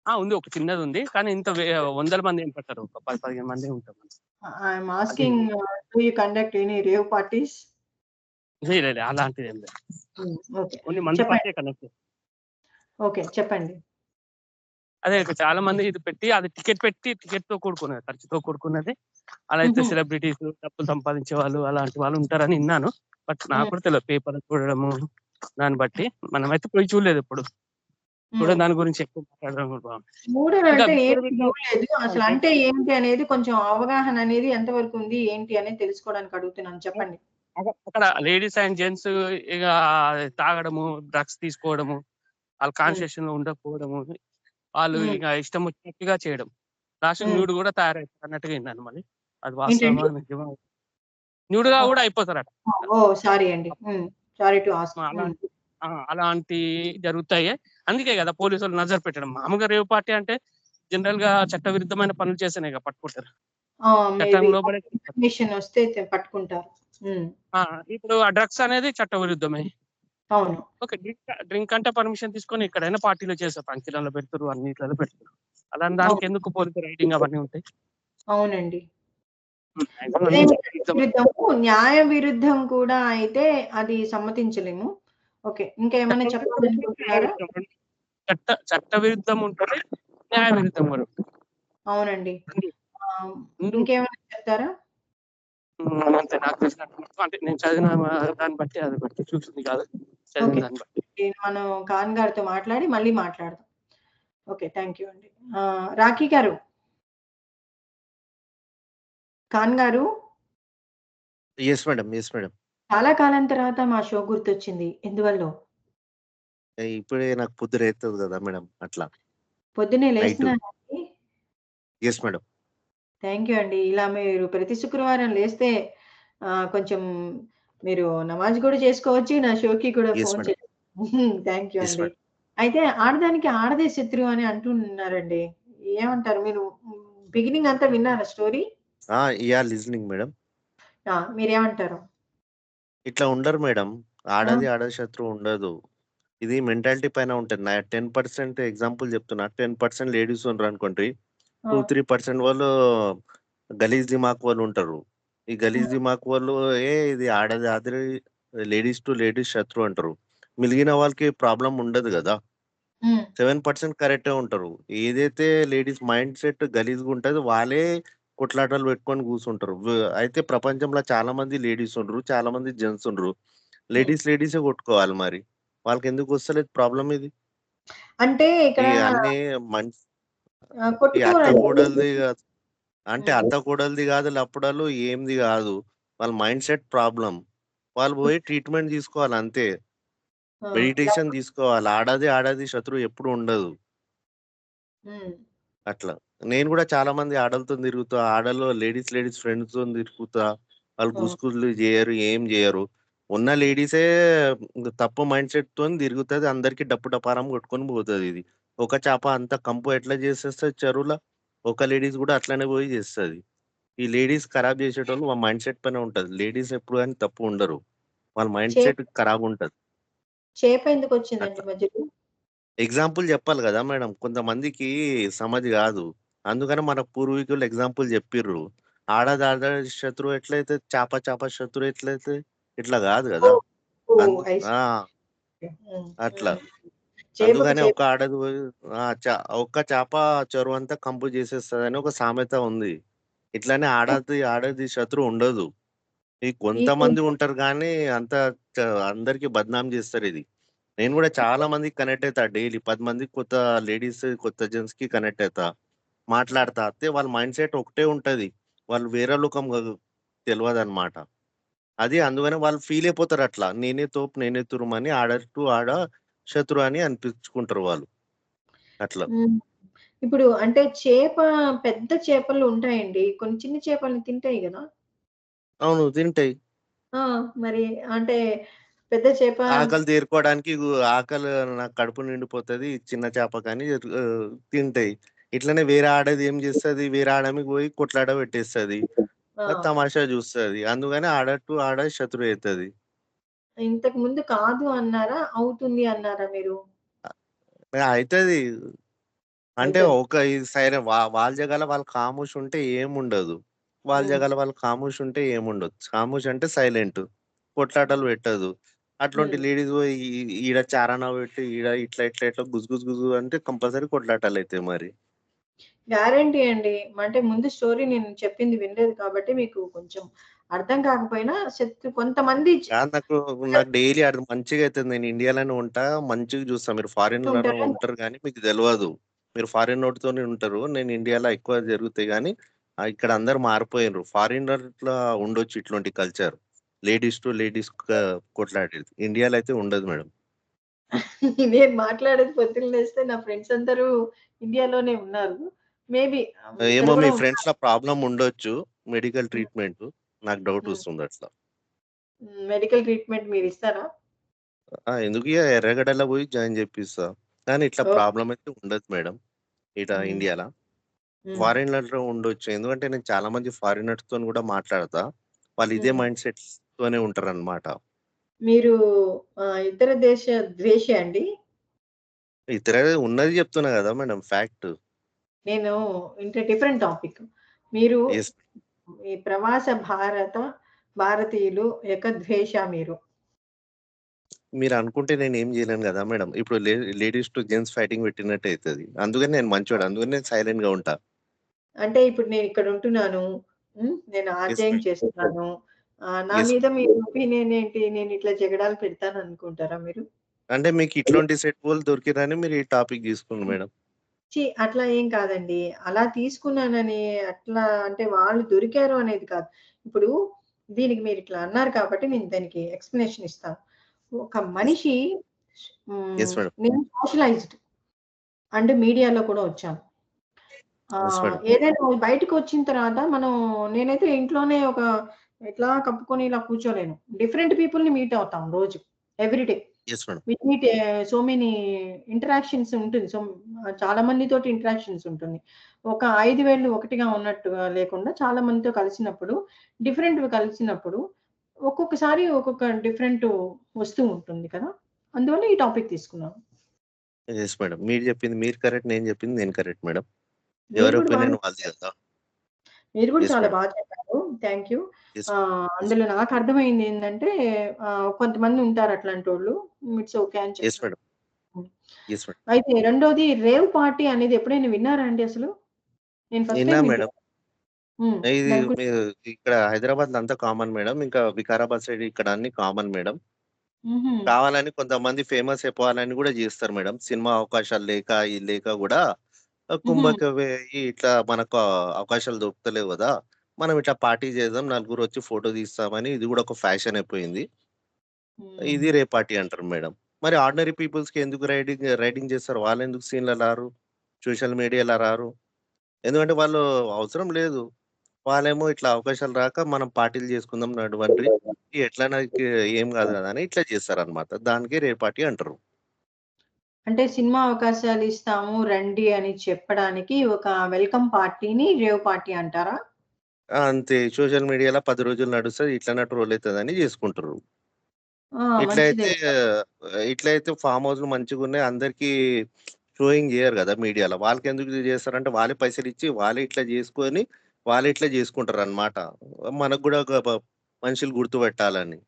ఉంది. ఒక చిన్నదుంది. కానీ ఇంత వందల మంది ఏం పట్టరు. ఒక 10, 15 మందే ఉంటాం. ఐ యామ్ అది asking do you conduct any rave parties? లేదు. అలాంటిదేం లేదు. హ్మ్. ఓకే. ఓన్లీ మందు చెప్పండి. పార్టీయే కనెక్ట్. ఓకే. చెప్పండి. అదే చాలా మంది ఇది పెట్టి, అది టికెట్‌తో కూడుకున్నది. ఖర్చుతో కూడుకున్నది. అలా అయితే హుహు. సెలబ్రిటీస్, డబ్బులు సంపాదించే వాళ్ళు అలాంటి వాళ్ళు ఉంటారని ఇన్నాను. బట్ నాకు హ్మ్. కూడా తెలవదు. పేపర్‌లో చూడడము, దాన్ని బట్టి. మనమైతే పోయి చూడలేదెప్పుడు. హ్మ్. కూడా దాని గురించి ఎక్కువ మాట్లాడడం కూడా బాగుంది. ఇంకా మూడనంటే ఏమి విపరీతంగా చూడలేదు. అంటే అసలంటే ఏంటి అనేది కొంచెం అవగాహన అనేది ఎంతవరకు ఉంది? ఏంటి అనేది తెలుసుకోవడానికి అడుగుతున్నాను. చెప్పండి. అక్కడ లేడీస్ అండ్ జెంట్స్ ఇగ తాగడము, డ్రగ్స్ తీసుకోవడము, వాళ్ళ హ్మ్. కాన్షియస్‌లో ఉండకపోవడము, వాళ్ళు హ్మ్. ఇక ఇష్టం వచ్చినట్టుగా చేయడం. లాస్ట్‌కి హ్మ్. న్యూడ్ కూడా తయారవుతారు అన్నట్టుగా విన్నాను మరి. అది ఏంటండి? వాస్తవమా? నిజమా? న్యూడ్‌గా ఆ! కూడా అయిపోతారట. ఓహ్! సారీ అండి. హ్మ్. Sorry to ask. హ్మ్. అలాంటి అలాంటియి జరుగుతాయి. అందుకే కదా పోలీసులు నజర్ పెట్టడం. మామూలుగా రేవ్ పార్టీ అంటే జనరల్‌గా చట్టవిరుద్ధమైన పనులు చేస్తేనే కదా పట్టుకుంటారు. ఆ! చట్టం మేబీ లోబడే ఇన్ఫర్మేషన్ వస్తే పట్టుకుంటారు. హ్మ్. ఆ! ఇప్పుడు ఆ డ్రగ్స్ అనేది చట్టవిరుద్ధమే. అవును. ఓకే. డ్రింక్ అంటే పర్మిషన్ తీసుకొని ఎక్కడైనా పార్టీలో చేస్తారు. ఫంక్షన్‌లలో పెడతారు, అన్నిట్లలో పెడతారు. అలాంటి అవును. దానికెందుకు పోలీసు రైడింగ్ అవన్నీ ఉంటాయి. అవునండి. మాక్సిమం అన్ని ఏదైనా చట్టవిరుద్ధమే. విరుద్ధము, న్యాయ విరుద్ధం కూడా అయితే అది సమ్మతించలేము. ఓకే. ఇంకా ఏమన్నా చట్టవిరుద్ధం ఉంటది, న్యాయ చెప్పాలనుకుంటున్నారా? విరుద్ధం ఉంటది. చట్ట విరుద్ధం ఉంటది, న్యాయ విరుద్ధం కూడా ఉంటది. అవునండి. రెండు ఆహ్, రెండు ఇంకేమైనా చెప్తారా? అంతే నాకు తెలిసినంత మటుకు. అంటే నేను చదివిన దాన్ని బట్టి, అది బట్టి చూసింది కాదు. చదివిన ఓకే. దాన్ని బట్టి. మనం ఖాన్ గారితో మాట్లాడి మళ్ళీ మాట్లాడదాం. ఓకే. థాంక్ యూ అండి. రాఖీ గారు, ఖాన్ గారు, యెస్ మేడం. Yes madam. చాలా కాలం తర్వాత మా షో గుర్తొచ్చింది. ఎందువల్లో? ఇప్పుడే నాకు పొద్దునైతది గదా మేడం అట్లా. పొద్దున్నే నైటు. లేస్తున్నారండి? Yes madam. థాంక్ యూ అండి. ఇలా మీరు ప్రతి శుక్రవారం లేస్తే కొంచెం మీరు నమాజ్ గూడా చేసుకోవచ్చు. నా షోకి కూడా యెస్ ఫోన్ మేడం. చేయొచ్చు. థాంక్ యూ యెస్ అండి. మేడం. అయితే ఆడదానికి ఆడదే శత్రువు అని అంటున్నారండి. ఏమంటారు? మీరు బిగినింగ్ అంతా విన్నారా స్టోరీ? యాహ్! Listening madam. మీరేమంటారు? ఇట్లా ఉండరు మేడం. ఆ! ఆడది శత్రువు ఉండదు. ఇది మెంటాలిటీ పైన ఉంటది. 10% ఎగ్జాంపుల్ చెప్తున్నా. 10% లేడీస్ ఉన్నారనుకోండి. ఆ! 2, 3% వాళ్ళు గలీజ్ దిమాక్ వాళ్ళుంటరు. ఈ గలీజ్ హ్మ్. దిమాక్ వాళ్ళు ఇది ఆడది లేడీస్ టు లేడీస్ శత్రువు అంటరు. మిలిగిన వాళ్ళకి ప్రాబ్లమ్ ఉండదు గదా! హ్మ్. 7% కరెక్టే ఉంటారు. ఏదైతే లేడీస్ మైండ్ సెట్ గలీజ్‌గుంటదో వాళ్ళే కొట్లాటలు పెట్టుకొని కూసుంటరు. అయితే ప్రపంచంలో చాలా మంది లేడీస్ ఉండ్రు. చాలా మంది జెంట్స్ ఉండ్రు. హ్మ్. లేడీసే కొట్టుకోవాలి మరి. వాళ్ళకెందుకు వస్తలేదు ప్రాబ్లమ్ ఇది? అంటే ఇక్కడ ఈ అన్నీ మన్ ఈ అత్త కొట్టుకోరండి. కోడలిది గాదు. అంటే హ్మ్. అత్త కోడలిది గాదు, లఫడాలు ఏంది గాదు. వాళ్ళ మైండ్ సెట్ ప్రాబ్లమ్. వాళ్ళు పోయి ట్రీట్‌మెంట్ తీసుకోవాలి అంతే. ఆ! మెడిటేషన్ తీసుకోవాలి. ఆడది శత్రువు ఎప్పుడు ఉండదు. హ్మ్. అట్లా. నేను గూడా చాలా మంది ఆడోళ్ళతోని తిరుగుతా. లేడీస్ ఫ్రెండ్స్‌తోని తిరుగుతా. వాళ్ళు హ్మ్. గుసగుసలు జేయరు, ఏం జేయరు. ఉన్న లేడీసే తప్పు మైండ్ సెట్‌తోని తిరుగుతది. అందరికి డప్పు డపారం కొట్టుకొని పోతదిది. ఒక చేప అంత కంపు ఎట్లా చేసేస్తది చెరువుల? ఒక లేడీస్ గూడా అట్లనే పోయి చేస్తది. ఈ లేడీస్ ఖరాబ్ చేసేటోళ్ళు వాళ్ళ మైండ్ సెట్ పైనే ఉంటది. లేడీస్ ఎప్పుడు గాని తప్పు ఉండరు. వాళ్ళ మైండ్ చే సెట్ ఖరాబుంటది. చేప ఎందుకొచ్చిందండి అట్లా. మధ్యలో? ఎగ్జాంపుల్ జెప్పాలి గదా మేడం! కొంతమందికి సమజ్ గాదు. అందుకని మన పూర్వీకులు ఎగ్జాంపుల్ జెప్పిర్రు. ఆడది శత్రువు ఎట్లయితే చాప శత్రువు ఎట్లయితది? ఇట్లా గాదు గదా! ఓహ్! ఓహ్! అందు ఐ సీ. ఆ! హ్మ్. అట్లా. హ్మ్. చేపకు అందుకని చేప. ఒక ఆడది పోయి ఆ! ఒక్క చేప చెరువంతా కంపు చేసేస్తదని ఒక సామెత ఉంది. ఇట్లనే ఆడది శత్రువు ఉండదు. ఈ మీకు కొంతమంది ఉంటారు గానీ, అంత చ అందరికి బద్నాం జేస్తరిది. నేను గూడా చాలా మందికి కనెక్ట్ అయితా డైలీ. 10 మందికి కొత్త లేడీస్, కొత్త జెంట్స్‌కి కనెక్ట్ అయితా. మాట్లాడతా. అయితే వాళ్ళ మైండ్ సెట్ ఒకటే ఉంటది. వాళ్ళు వేరే లోకం తెలవదనమాట. అది అందుకని వాళ్ళు ఫీల్ అయిపోతారట్లా. నేనే తోపు, నేనే తురుమని ఆడ శత్రువు అని అనిపించుకుంటారు వాళ్ళు. అట్లా. హ్మ్. ఇప్పుడు అంటే పెద్ద చేపలు ఉంటాయండి. కొన్ని చిన్న చేపల్ని తింటాయి గదా! అవును. తింటాయి. ఆ! మరి అంటే పెద్ద చేప ఆకలి తీరుకోవడానికి ఆకలి నాకు కడుపు నిండిపోతది. చిన్న చేప కానీ తింటాయి. ఇట్లనే వేరే ఆడది ఏం చేస్తది, వేరే ఆడమికి పోయి కొట్లాట పెట్టేస్తది. ఆ! అది తమాషా చూస్తది. అందుకని ఆడ టు ఆడ శత్రువు అయితది. ఇంతకు ముందు కాదు అన్నారా? అవుతుంది అన్నారా మీరు? అయితది. అంటే అయితది. ఒక ఈ వాళ్ళ జగాల వాళ్ళు ఖామోష్ ఉంటే ఏముండదు. వాళ్ళ హ్మ్. జగాల వాళ్ళు ఖామోష్ ఉంటే ఏముండదు. ఖామోష్ అంటే సైలెంట్. కొట్లాటలు పెట్టదు. అట్లాంటి హ్మ్. లేడీస్ పోయి ఈడ చారాన పెట్టి ఈడ ఇట్లా, ఇట్లా, ఇట్లా గుజు, గుజు, గుజు అంటే కంపల్సరీ కొట్లాటాలయితాయి మరి. గ్యారంటీ అండి. అంటే ముందు స్టోరీ నేను చెప్పింది వినలేదు కాబట్టి మీకు కొంచెం అర్థం కాకపోయినా కొంతమంది కాదు నాకు డైలీ అది మంచిగా అయితది. నేను ఇండియాలోనే ఉంటా. మంచిగా చూస్తా. మీరు ఫారిన్‌లో ఉంటారా? ఉంటారు గానీ మీకు తెలవదు. మీరు ఫారినోడితోనే ఉంటారు. నేను ఇండియాలో ఎక్కువ జరుగుతాయి గానీ ఇక్కడ అందరూ మారిపోయిర్రు. ఫారినర్‌లో ఉండొచ్చు ఇట్లాంటి కల్చర్. లేడీస్ టు లేడీస్ కొట్లాడేది. ఇండియాలో అయితే ఉండదు మేడం. నేను మాట్లాడేది పొద్దున్న లేస్తే నా ఫ్రెండ్స్ అందరూ ఇండియాలోనే ఉన్నారు. మేబీ ఇక్కడ ఏమో మీ కూడా ఉన్నారు. ఫ్రెండ్స్‌లో ప్రాబ్లమ్ ఉండొచ్చు. మెడికల్ హ్మ్. ట్రీట్‌మెంట్. నాకు డౌట్ హ్మ్. వస్తుంది అట్లా. మెడికల్ ట్రీట్‌మెంట్ మీరిస్తారా? ఎందుకు ఇగ ఎర్రగడ్డలో పోయి జాయిన్ చేపిస్తా. కానీ ఇట్లా ఓకే. ప్రాబ్లమ్ అయితే ఉండదు మేడం. ఈడ హ్మ్. ఇండియాల. హ్మ్. ఫారిన్‌లలో ఉండొచ్చు. ఎందుకంటే నేను చాలా మంది ఫారినర్స్‌తోని గూడా మాట్లాడతా. వాళ్ళు ఇదే హ్మ్. మైండ్ సెట్స్‌తోనే ఉంటారనమాట. మీరు ఇతర దేశ ద్వేషి అండి? ఇతర ఉన్నది చెప్తున్నా గదా మేడం ఫ్యాక్ట్. నేను డిఫరెంట్ టాపిక్. మీరు యెస్. ఈ ప్రవాస భారతీయులు ఏకద్వేష మీరు. మీరనుకుంటే నేనేం జేయలేను గదా మేడం. ఇప్పుడు లేడీస్ టు జెంట్స్ ఫైటింగ్ పెట్టినట్టే అయితది. అందుకని నేను మంచోడు. అందుకని నేను సైలెంట్‌గా ఉంటా. అంటే ఇప్పుడు నేనిక్కడ ఉంటున్నాను. నేను యెస్ ఆర్జేయం మేడం. చేస్తున్నాను. నా యెస్ మీద మేడం. మీ ఒపీనియన్ ఏంటి? నేనిట్లా జగడాలు పెడతాననుకుంటారా మీరు? అంటే మీకు ఇట్లాంటి సెట్ వోళ్ళు దొరికిర్రని మీరు ఈ టాపిక్ తీసుకుర్రు మేడం. అట్లా ఏం కాదండి. అలా తీసుకున్నానని అంటే వాళ్ళు దొరికారు అనేది కాదు. ఇప్పుడు దీనికి మీరిట్లా అన్నారు కాబట్టి నేను దానికి ఎక్స్‌ప్లనేషన్ ఇస్తాను. ఒక యెస్. మనిషి యెస్ మేడం. నేను సోషలైజ్డ్ అండ్ మీడియాలో కూడా వచ్చాను. Yes madam. ఏదైనా బయటకొచ్చిన తర్వాత నేనైతే ఇంట్లోనే ఇట్లా కప్పుకొని ఇలా కూర్చోలేను. డిఫరెంట్ పీపుల్‌ని మీట్ అవుతాం రోజు. Every day. Yes madam. We meet so many interactions ఉంటుంది. చాలా మందితోటి ఇంటరాక్షన్స్ ఉంటుంది. ఒక 5 వేళ్ళు ఒకటిగా ఉన్నట్టుగా లేకుండా చాలా మందితో కలిసినప్పుడు, డిఫరెంట్‌వి కలిసినప్పుడు ఒక్కొక్కసారి ఒక్కొక్క డిఫరెంట్ వస్తూ ఉంటుంది కదా! అందువల్ల ఈ టాపిక్ తీసుకున్నాను. Yes madam. మీరు జెప్పింది మీరు కరెక్ట్. నేను జెప్పింది నేను కరెక్ట్ మేడం. మీరు ఎవరి కూడా బానే ఒపీనియన్ వాళ్ళది గదా! మీరు కూడా యెస్ చాలా మేడం. బాగా చెప్పారు. Thank you. యెస్. యెస్. అందులో నాకర్థమైందేంటంటే కొంతమంది ఉంటారు అట్లాంటోళ్ళు. ఇట్స్ ఓకే అని యెస్ చెప్పారు. మేడం. హ్మ్. Yes madam. అయితే రెండోది రేవ్ పార్టీ అనేది ఎప్పుడైనా విన్నారా అండి అసలు? నేను ఫస్ట్ ఇన్నా టైమ్ మేడం. వింటున్నా. హ్మ్. ఇది దాని గురించి మీరు ఇక్కడ హైదరాబాద్‌లో అంతా కామన్ మేడం. ఇంకా వికారాబాద్ సైడ్ ఇక్కడ అన్నీ కామన్ మేడం. హుహు. కావాలని కొంతమంది ఫేమస్ అయిపోవాలని గూడా జేస్తారు మేడం. సినిమా అవకాశాలు లేక, ఇది లేక గూడా హుహు. కుంభక్కవయ్యి ఇట్లా మనకు అవకాశాలు దొరుకుతలేవు గదా! మనం ఇట్లా పార్టీ చేద్దాం, నలుగురొచ్చి ఫోటో తీస్తామని ఇది గూడా ఒక ఫ్యాషన్ అయిపోయింది. ఇది హ్మ్. రే పార్టీ అంటారు మేడం. మరి ఆర్డినరీ పీపుల్స్‌కి ఎందుకు రైడింగ్ చేస్తారు? వాళ్ళెందుకు సీన్‌లో రారు? సోషల్ మీడియాలో రారు? ఎందుకంటే వాళ్ళు అవసరం లేదు. వాళ్ళేమో ఇట్లా అవకాశాలు రాక మనం పార్టీలు చేసుకుందాం నడవండ్రి. ఎట్లైనా ఏం గాదు గదా! అని ఇట్లా చేస్తారనమాట. దానికే రే పార్టీ అంటారు. అంటే సినిమా అవకాశాలిస్తాము రండి అని చెప్పడానికి ఒక వెల్కమ్ పార్టీని రేవ్ పార్టీ అంటారా? అంతే సోషల్ మీడియాలో 10 రోజులు నడుస్తది. ఇట్లనే ట్రోల్ అయితదని జేసుకుంటుర్రు. ఆ! మంచిదే ఇట్లయితే గదా! ఇట్లయితే ఫార్మ్ హౌస్‌లు మంచిగున్నాయి. అందరికీ షోయింగ్ జేయరు గదా! మీడియాలో. వాళ్ళకెందుకు జేస్తారంటే వాళ్ళే పైసలిచ్చి వాళ్ళే ఇట్లా జేసుకొని, వాళ్ళే ఇట్లా జేసుకుంటారనమాట. మనకు గూడా ఒక మనుషులు గుర్తుపట్టాలని.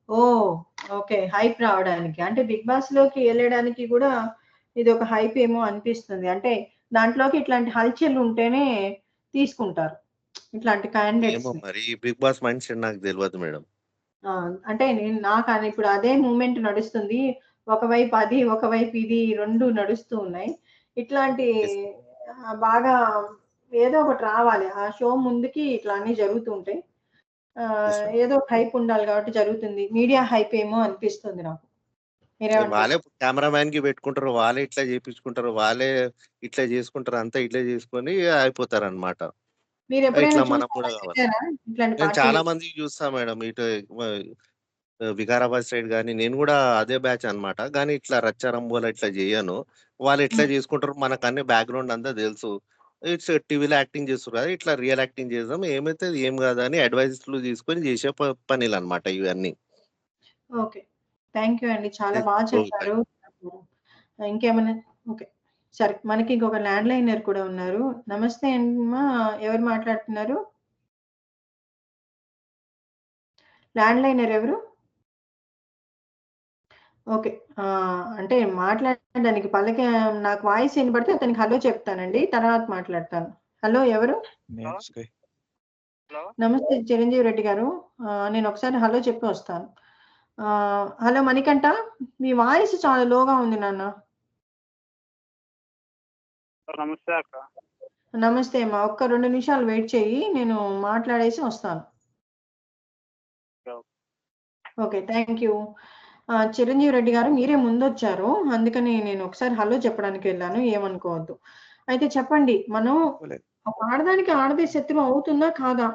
ఓహ్! ఓకే. హైప్ రావడానికి. అంటే 'బిగ్ బాస్‌లోకి' ఎళ్ళడానికి గూడా ఇదొక హైప్ ఏమో అనిపిస్తుంది. అంటే దాంట్లోకి ఇట్లాంటి హల్చల్ ఉంటేనే తీసుకుంటారు. ఇట్లాంటి ఏమో క్యాండిడేట్స్‌ని. మరి 'బిగ్ బాస్' మైండ్ సెట్ నాకు దెలవదు మేడం. ఆ! అంటే నాకది ఇప్పుడు అదే మూవ్‌మెంట్ నడుస్తుంది. ఒకవైపు అది, ఒకవైపు ఇది 2 నడుస్తూ ఉన్నాయి. ఇట్లాంటి యెస్. బాగా ఏదో ఒకటి రావాలి. ఆ షో ముందుకి ఇట్లా అన్నీ జరుగుతూ ఉంటాయి. Yes madam. ఏదో ఒక హైప్ ఉండాలి కాబట్టి జరుగుతుంది. మీడియా హైప్ ఏమో అనిపిస్తుంది నాకు. మీరేమంటారు? వాళ్ళే కెమెరామ్యాన్‌కి పెట్టుకుంటారు. వాళ్ళే ఇట్లా చేపించుకుంటారు. వాళ్ళే ఇట్లా చేసుకుంటారు. అంతా ఇట్లా చేసుకొని అయిపోతారనమాట. మీరెప్పుడైనా ఇట్లా మనం చూసారా? కూడా కావాలి. వెళ్ళారా ఇట్లాంటి నేను చాలా పార్టీలు? మందికి చూస్తా మేడం. ఇటు వికారాబాద్ సైడ్ గాని, నేను గూడా అదే బ్యాచ్ అన్నమాట. గానీ ఇట్లా రచ్చరంబోల ఇట్లా జెయ్యను. వాళ్ళు ఎట్లా హ్మ్. జేసుకుంటారో మనకన్ని బ్యాక్‌గ్రౌండ్ అంతా దెలుసు. ఇట్స్ టీవీలో యాక్టింగ్ జేస్తుర్రు గదా! ఇట్లా రియల్ యాక్టింగ్ జేద్దాం. ఏమైతది ఏం గాదని అడ్వైస్‌లు తీసుకొని జేసే పనులన్నమాట ఇవన్నీ. ఓకే. థాంక్ యూ అండి. చాలా ఎస్. ఓకే. చెప్పారు. ఇంకేమన్నా ఓకే. సరే. మనకి ఇంకొక ల్యాండ్‌లైనర్ కూడా ఉన్నారు. నమస్తే అమ్మా! ఎవరు మాట్లాడుతున్నారు? ల్యాండ్‌లైనర్ ఎవరు? ఓకే. అంటే మాట్లాడడానికి నాకు వాయిస్ ఇనపడితే అతనికి హలో చెప్తానండి. తర్వాత మాట్లాడతాను. హలో ఎవరు? నేమ్స్‌కి హలో నమస్తే చిరంజీవి రెడ్డి గారు. నేనొకసారి హలో చెప్పి వస్తాను. హలో మణికంఠ, మీ వాయిస్ చాలా లోగా ఉంది నాన్న. నమస్తే అక్క. నమస్తే అమ్మా. ఒక్క 2 నిమిషాలు వెయిట్ చెయ్యి. నేను మాట్లాడేసి వస్తాను. Okay. Thank you. Chiranjeevi Reddy గారు మీరే ముందొచ్చారు. అందుకని నేను ఒకసారి హలో చెప్పడానికి వెళ్ళాను. ఏమనుకోవద్దు. అయితే చెప్పండి. మనం పోలేదు. ఒక ఆడదానికి ఆడదే శత్రువు అవుతుందా? కాదా?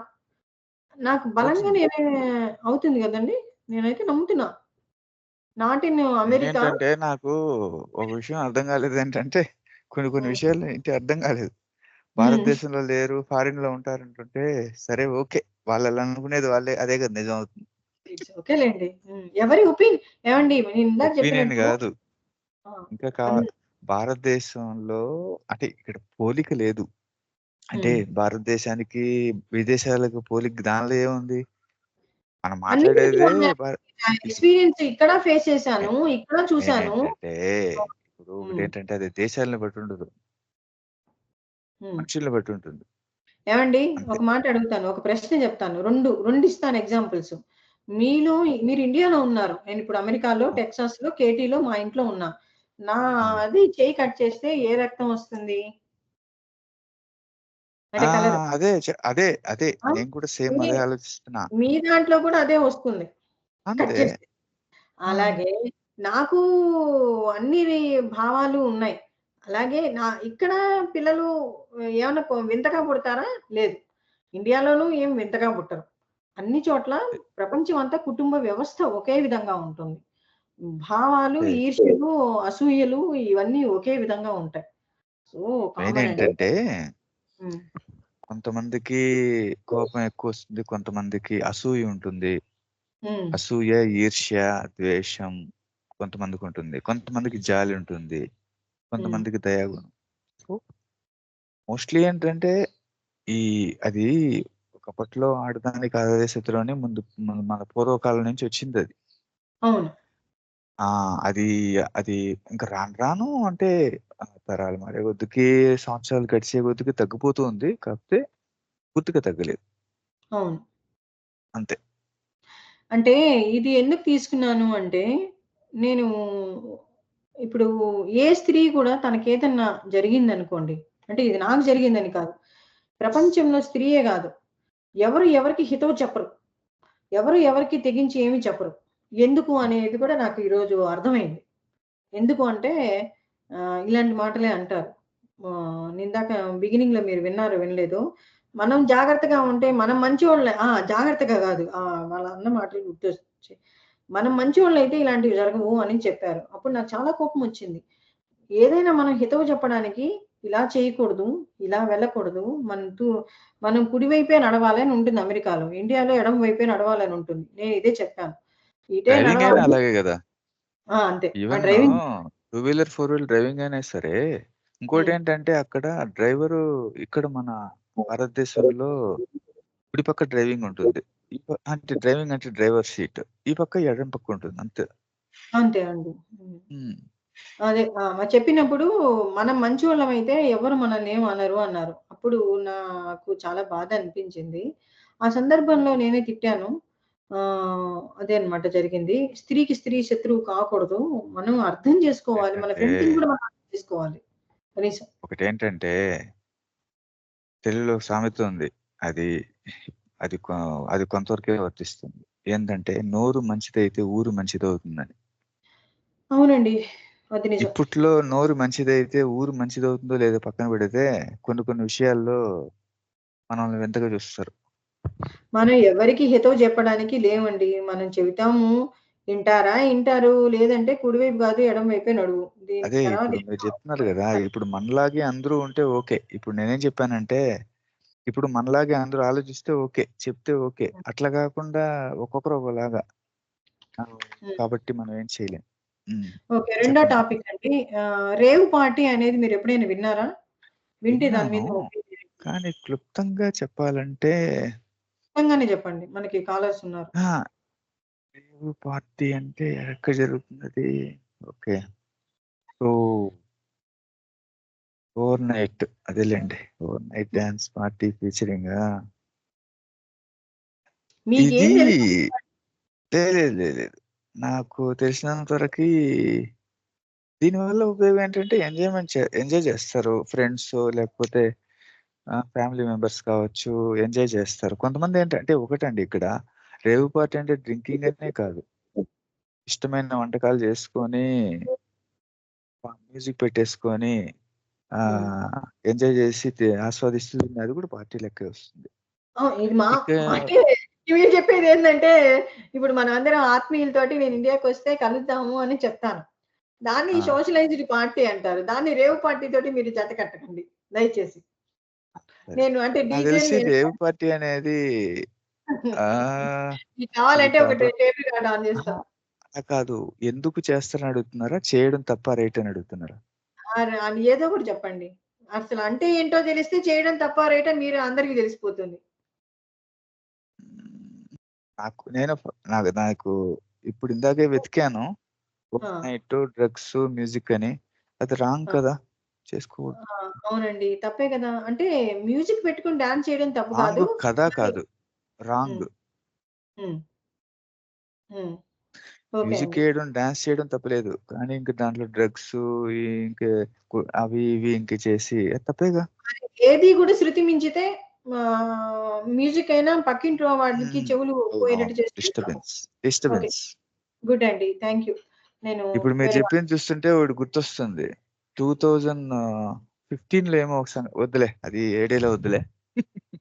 నాకు బలంగా అవుతుంది. అవుతుంది గదండీ! నేనైతే నమ్ముతున్నా. Not in America. నేనేంటంటే నాకు ఒక విషయం అర్థం కాలేదేంటంటే కొన్ని కొన్ని హ్మ్. విషయాలు ఏంటి అర్థం కాలేదు. హ్మ్. భారతదేశంలో లేరు, ఫారిన్‌లో ఉంటారంటుంటే సరే ఓకే. వాళ్ళలా అనుకునేది వాళ్ళే. అదే కదా నిజం అవుతుంది. ఇట్స్ ఓకేలెండి. ఎవరి ఏవండి నేను ఇందాక ఒపీనియన్ చెప్పినట్టు గాదు. ఆ! ఇంకా అన్ భారతదేశంలో అంటే ఇక్కడ పోలిక లేదు. అంటే హ్మ్. భారతదేశానికి, విదేశాలకు పోలిక దానిలో ఏముంది? మనం అన్నిటికి మాట్లాడేదే ఉన్నాయి. భా ఇప్పుడు ఎక్స్‌పీరియన్స్ ఇక్కడ ఫేస్ నే చేశాను. ఇక్కడ చూసాను. నేనేంటంటే ఇప్పుడు హ్మ్. ఒకటేంటంటే అది దేశాలను బట్టి ఉండదు. హ్మ్. మనుషుల్ని బట్టి ఉంటుంది. ఏవండి అంతే. ఒక మాట అడుగుతాను. ఒక ప్రశ్న చెప్తాను. 2 ఇస్తాను ఎగ్జాంపుల్స్. మీరు ఇండియాలో ఉన్నారు. నేనిప్పుడు అమెరికాలో, ఆ! టెక్సాస్‌లో, కేటీలో మా ఇంట్లో ఉన్నా. హ్మ్. అది చెయ్యి కట్ చేస్తే ఏ రక్తం వస్తుంది? ఆ! అంటే కలర్. అదే. ఆ! నేను కూడా సేమ్ మీ అదే ఆలోచిస్తున్నా. మీ దాంట్లో కూడా అదే వస్తుంది. కట్ అంతే. చేస్తే. ఆ! అలాగే నాకు అన్ని భావాలు ఉన్నాయి. అలాగే ఇక్కడ పిల్లలు ఏమన్నా వింతగా పుడతారా? లేదు. ఇండియాలోనూ ఏం వింతగా పుట్టరు. అన్ని చోట్ల అంతే. ప్రపంచం అంతా కుటుంబ వ్యవస్థ ఒకే విధంగా ఉంటుంది. భావాలు, అంతే. ఈర్ష్యలు, అసూయలు ఇవన్నీ ఒకే విధంగా ఉంటాయి. సో, మెయిన్ కామన్ అండి. ఏంటంటే హ్మ్. కొంతమందికి కోపం ఎక్కువొస్తుంది. కొంతమందికి అసూయ ఉంటుంది. హ్మ్. అసూయ, ఈర్ష్య, ద్వేషం కొంతమందికుంటుంది. కొంతమందికి జాలి ఉంటుంది. హ్మ్. కొంతమందికి దయాగుణం. సో, మోస్ట్‌లీ ఏంటంటే ఈ అది ఒకప్పట్లో ఆడదానికి ఆడదే శత్రువు అని ముందు మన పూర్వకాలం నుంచి వచ్చిందది. అవును. ఆ! అది అది ఇంక రాను రాను అంటే తరాలు మారే కొద్దికి, సంవత్సరాలు గడిచే కొద్దికి తగ్గిపోతూ ఉంది. కాకపోతే పూర్తిగా తగ్గలేదు. అవును. అంతే. అంటే ఇది ఎందుకు తీసుకున్నాను అంటే, నేను ఇప్పుడు ఏ స్త్రీ కూడా తనకేదన్నా జరిగిందనుకోండి, అంటే ఇది నాకు జరిగిందని కాదు. ప్రపంచంలో స్త్రీయే గాదు. ఎవరు ఎవరికి హితవు చెప్పరు. ఎవరు ఎవరికీ తెగించి ఏమి చెప్పరు. ఎందుకు అనేది కూడా నాకు ఈరోజు అర్థమైంది. ఎందుకు అంటే ఇలాంటి మాటలే అంటారు. ఇందాక బిగినింగ్‌లో మీరు విన్నారో వినలేదో, మనం జాగ్రత్తగా ఉంటే మనం మంచోళ్ళే. జాగ్రత్తగా గాదు. వాళ్ళ అన్న మాటలు గుర్తొచ్చాయి. మనం మంచోళ్ళైతే ఇలాంటివి జరగవు అని చెప్పారు. అప్పుడు నాకు చాలా కోపమొచ్చింది. ఏదైనా మనం హితవు చెప్పడానికి ఇలా చేయకూడదు, ఇలా వెళ్ళకూడదు. మనం కుడి వైపే నడవాలి అని ఉంటుంది అమెరికాలో. ఇండియాలో ఎడమ వైపే నడవాలని ఉంటుంది. నేను ఇదే చెప్పాను. ఇటే డ్రైవింగ్ అయినా నడవాలి. అలాగే గదా! అంతే. Even driving. Two wheeler, four wheeler driving అయినా సరే, హ్మ్. ఇంకోటేంటంటే అక్కడ డ్రైవరు ఇక్కడ మన భారతదేశంలో కుడి పక్క డ్రైవింగ్ ఉంటుంది. అంటే డ్రైవింగ్ అంటే డ్రైవర్ సీట్. ఈ పక్క ఎడమ పక్క ఉంటుంది. అంతే. అంతే అండి. హ్మ్. హ్మ్. అదే. చెప్పినప్పుడు మనం మంచోళ్ళమైతే ఎవరు మనల్నేం అనరు అన్నారు. అప్పుడు నాకు చాలా బాధ అనిపించింది. ఆ సందర్భంలో నేనే తిట్టాను. అదే అన్నమాట జరిగింది. స్త్రీకి స్త్రీ శత్రువు కాకూడదు. మనం అర్థం చేసుకోవాలి. మన ఏంటంటే ఫ్రెండ్స్‌ని కూడా మనం అర్థం చేసుకోవాలి. కనీసం. ఒకటేంటంటే తెలుగులో ఒక సామెత ఉంది. అది అది కొ అది కొంతవరకే వర్తిస్తుంది. ఏందంటే నోరు మంచిదైతే ఊరు మంచిదవుతుందని. అవునండి. అది నిజం. ఇప్పట్లో నోరు మంచిదైతే ఊరు మంచిదవుతుందో లేదో పక్కన పెడితే కొన్ని విషయాల్లో మనల్ని వింతగా చూస్తారు. మనం ఎవరికీ హితవు చెప్పడానికి లేమండి. మనం చెబుతాము, ఇంటారు. లేదంటే కుడివైపు కాదు ఎడమ వైపే నడువు. దీని అదే తర్వాత ఇప్పుడు మీరు చెప్తున్నారు కదా! ఇప్పుడు మనలాగే అందరూ ఉంటే ఓకే. ఇప్పుడు నేనేం చెప్పానంటే, ఇప్పుడు మనలాగే అందరూ ఆలోచిస్తే ఓకే. చెప్తే ఓకే. అట్లా కాకుండా ఒక్కొక్కరు ఒకలాగా. హ్మ్. కాబట్టి మనం ఏం చేయలేం. ఓకే. రెండో చెప్పండి. టాపిక్ అండి. రేవ్ పార్టీ అనేది మీరెప్పుడైనా విన్నారా? వింటే దాని విన్నాను. మీద ఒపీనియన్ ఏంటి? కానీ క్లుప్తంగా చెప్పాలంటే నిజంగానే చెప్పండి. మనకి కాలర్స్ ఉన్నారు. ఆ! రేవ్ పార్టీ అంటే ఎక్కడ జరుగుతుందది? ఓకే. సో, ఓవర్ నైట్ అదేలెండి. ఓవర్ నైట్ డాన్స్ పార్టీ ఫీచరింగా? ఇది మీకేం తెలుసు? లేదు. నాకు తెలిసినంత వరకి దీనివల్ల ఉపయోగం ఏంటంటే ఎంజాయ్ చేస్తారు. ఫ్రెండ్సో లేకపోతే ఫ్యామిలీ మెంబర్స్ కావచ్చు ఎంజాయ్ చేస్తారు. కొంతమంది ఏంటంటే ఒకటండి ఇక్కడ రేవ్ పార్టీ అంటే డ్రింకింగ్ అనే కాదు. ఇష్టమైన వంటకాలు చేసుకొని, మ్యూజిక్ పెట్టేసుకొని హ్మ్. ఎంజాయ్ చేసి ఆస్వాదిస్తూ అది కూడా పార్టీ లెక్కే వస్తుంది. ఇది ఇక అంటే మీరు చెప్పేదేందంటే, ఇప్పుడు మనమందరం ఆత్మీయులతోటి నేను ఇండియాకొస్తే కలుద్దాము అని చెప్తాను. దాన్ని ఆ! సోషలైజ్డ్ పార్టీ అంటారు. దాన్ని రేవ్ పార్టీ తోటి మీరు జత కట్టకండి దయచేసి. సరే. నేను అంటే నాకు డీటెయిల్ తెలిసి నేను రేవ్ పార్టీ అనేది ఆహ్, మీకు ఇది కావాలంటే ఒక కాదు. టేబుల్ కార్డ్ ఆన్ చేస్తా. అహా! అలా కాదు. ఎందుకు చేస్తారని అడుగుతున్నారా? చేయడం తప్పా రైట్ అని అడుగుతున్నారా? అని ఏదో ఒకటి చెప్పండి. అసలు అంటే ఏంటో తెలిస్తే చేయడం తప్పా రైటా మీరు అందరికి తెలిసిపోతుంది. హ్మ్. నాకు నేను ఫ నాకు నాకు ఇప్పుడు ఇందాకే వెతికాను. ఆ! ఓవర్ నైట్ డ్రగ్స్, మ్యూజిక్ అని. అది రాంగ్ ఆ! కదా! చేసుకోకూడదు. ఆ! అవునండి. తప్పే కదా! అంటే మ్యూజిక్ పెట్టుకొని డాన్స్ చేయడం తప్పు రాంగ్ కాదు. కదా కానీ కాదు. హ్మ్. రాంగ్. హ్మ్. హ్మ్. ఓకే మ్యూజిక్ అండి. ఎయడం, డాన్స్ చేయడం తప్పులేదు. కానీ ఇంక దాంట్లో డ్రగ్స్ ఇంక అవి ఇవి ఇంక చేసి అది తప్పేగా. మరి ఏది కూడా శృతి మించితే మ్యూజిక్ అయినా పక్కింటి వాడికి హ్మ్. చెవులు పోయేటట్టు అవునవును. చేస్తే తప్పు. డిస్టర్బెన్స్. ఓకే. డిస్టర్బెన్స్. గుడ్ అండి. Thank you. నేను ఇప్పుడు మీరు వేరే చెప్పింది చూస్తుంటే ఒకటి గుర్తొస్తుంది. 2015లో ఏమో ఒక వద్దులే. అది ఏడేలో వద్దులే.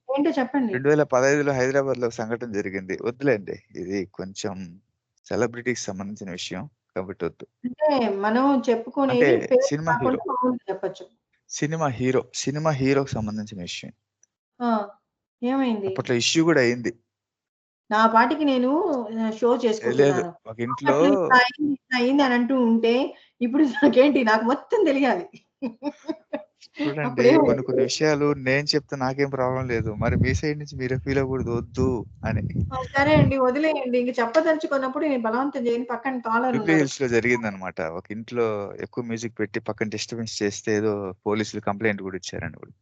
ఏంటో చెప్పండి. 2015లో హైదరాబాద్‌లో ఒక సంఘటన జరిగింది. వద్దులేండి. ఇది కొంచెం సెలబ్రిటీకి సంబంధించిన విషయం. కాబట్టి వద్దు. అంటే మనం అంటే చెప్పుకునేది పేరు సినిమా హీరో. కాకుండా మామూలుగా చెప్పొచ్చు. సినిమా హీరోకి సంబంధించిన విషయం. ఆ! ఏమైంది? అప్పట్లో ఇష్యూ గూడా అయింది. నా పాటికి నేను షో లేదు. చేసుకుంటున్నాను. ఒక ఇంట్లో అప్పట్లో ఇట్లా అయింది అని అంటూ ఉంటే, ఇప్పుడు నాకేంటి నాకు మొత్తం తెలియాలి. చూడండి కొన్ని అప్పుడేమైంది? కొన్ని విషయాలు నేను చెప్తే నాకేం ప్రాబ్లమ్ లేదు. మరి మీ సైడ్ నుంచి మీరే ఫీల్ అవ్వకూడదు వద్దు అని. సరే అండి. వదిలేయండి. ఇంక చెప్పదలుచుకున్నప్పుడు నేను బలవంతం చేయను. పక్కన కాలర్ జూబ్లీ ఉన్నారు. హిల్స్‌లో జరిగిందనమాట. ఒక ఇంట్లో ఎక్కువ మ్యూజిక్ పెట్టి పక్కన డిస్టర్బెన్స్ చేస్తే ఏదో పోలీసులు కంప్లెయింట్ గూడా ఇచ్చారండి వాళ్ళు.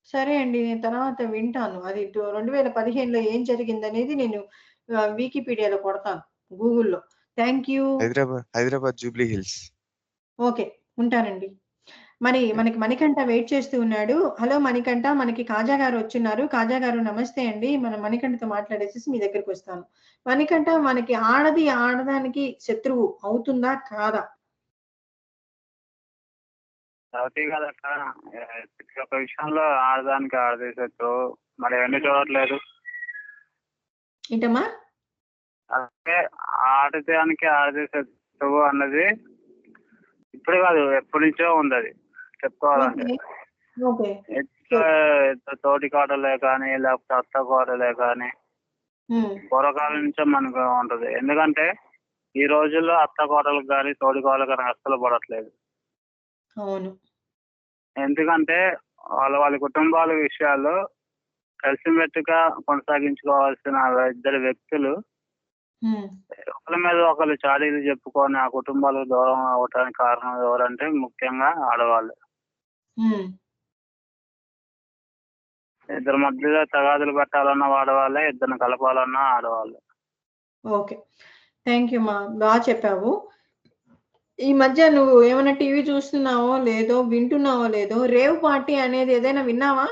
సరే అండి. నేను తర్వాత వింటాను. అది 2015లో ఏం జరిగిందనేది నేను వికీపీడియాలో కొడతాను. గూగుల్‌లో. Thank you. Hyderabad Jubilee hills. Okay. ఉంటానండి. మరి మనకి మణికంఠ వెయిట్ చేస్తూ ఉన్నాడు. హలో మణికంఠ మనకి కాజా గారు వచ్చున్నారు. కాజా గారు నమస్తే అండి. మనం మణికంఠతో మాట్లాడేసేసి మీ దగ్గరికొస్తాను. మణికంఠ మనకి ఆడది ఆడదానికి శత్రువు అవుతుందా? కాదా? అవుతాయి కదక్క. ప్రతి ఒక్క విషయంలో ఆడదానికి ఆడదేశచ్చు మరి అవన్నీ చూడట్లేదు. ఏంటమ్మా? అంటే ఆడదానికి ఆడదేశచ్చు అన్నది ఇప్పుడు కాదు ఎప్పటి నుంచో ఉంది. అది చెప్పుకోవాలంటే ఓకే. ఓకే. ఇంట్లో తోటి కోడలే కానీ లేకపోతే అత్త కోడలే కానీ హ్మ్. పూర్వకాలం నుంచే మనకు ఉంటది. ఎందుకంటే ఈ రోజుల్లో అత్త కోడలకు కానీ తోడి కోడలకు కానీ అస్సలు పడట్లేదు. అవును. ఎందుకంటే వాళ్ళ కుటుంబాల విషయాల్లో కలిసిమెట్టుగా కొనసాగించుకోవాల్సిన ఇద్దరు వ్యక్తులు హ్మ్. ఒకరి మీద ఒకరు చాడీలు చెప్పుకొని ఆ కుటుంబాలకు దూరం అవటానికి కారణం ఎవరంటే ముఖ్యంగా ఆడవాళ్ళు. హ్మ్. ఇద్దరి మధ్యలో తగాదులు పెట్టాలన్నా ఆడవాళ్ళే, ఇద్దరిని కలపాలన్నా ఆడవాళ్ళే. ఓకే. థాంక్ యూ బా చెప్పావు. ఈ మధ్య నువ్వు ఏమన్నా టీవీ చూస్తున్నావో లేదో, వింటున్నావో లేదో, రేవ్ పార్టీ అనేది ఏదైనా విన్నావా?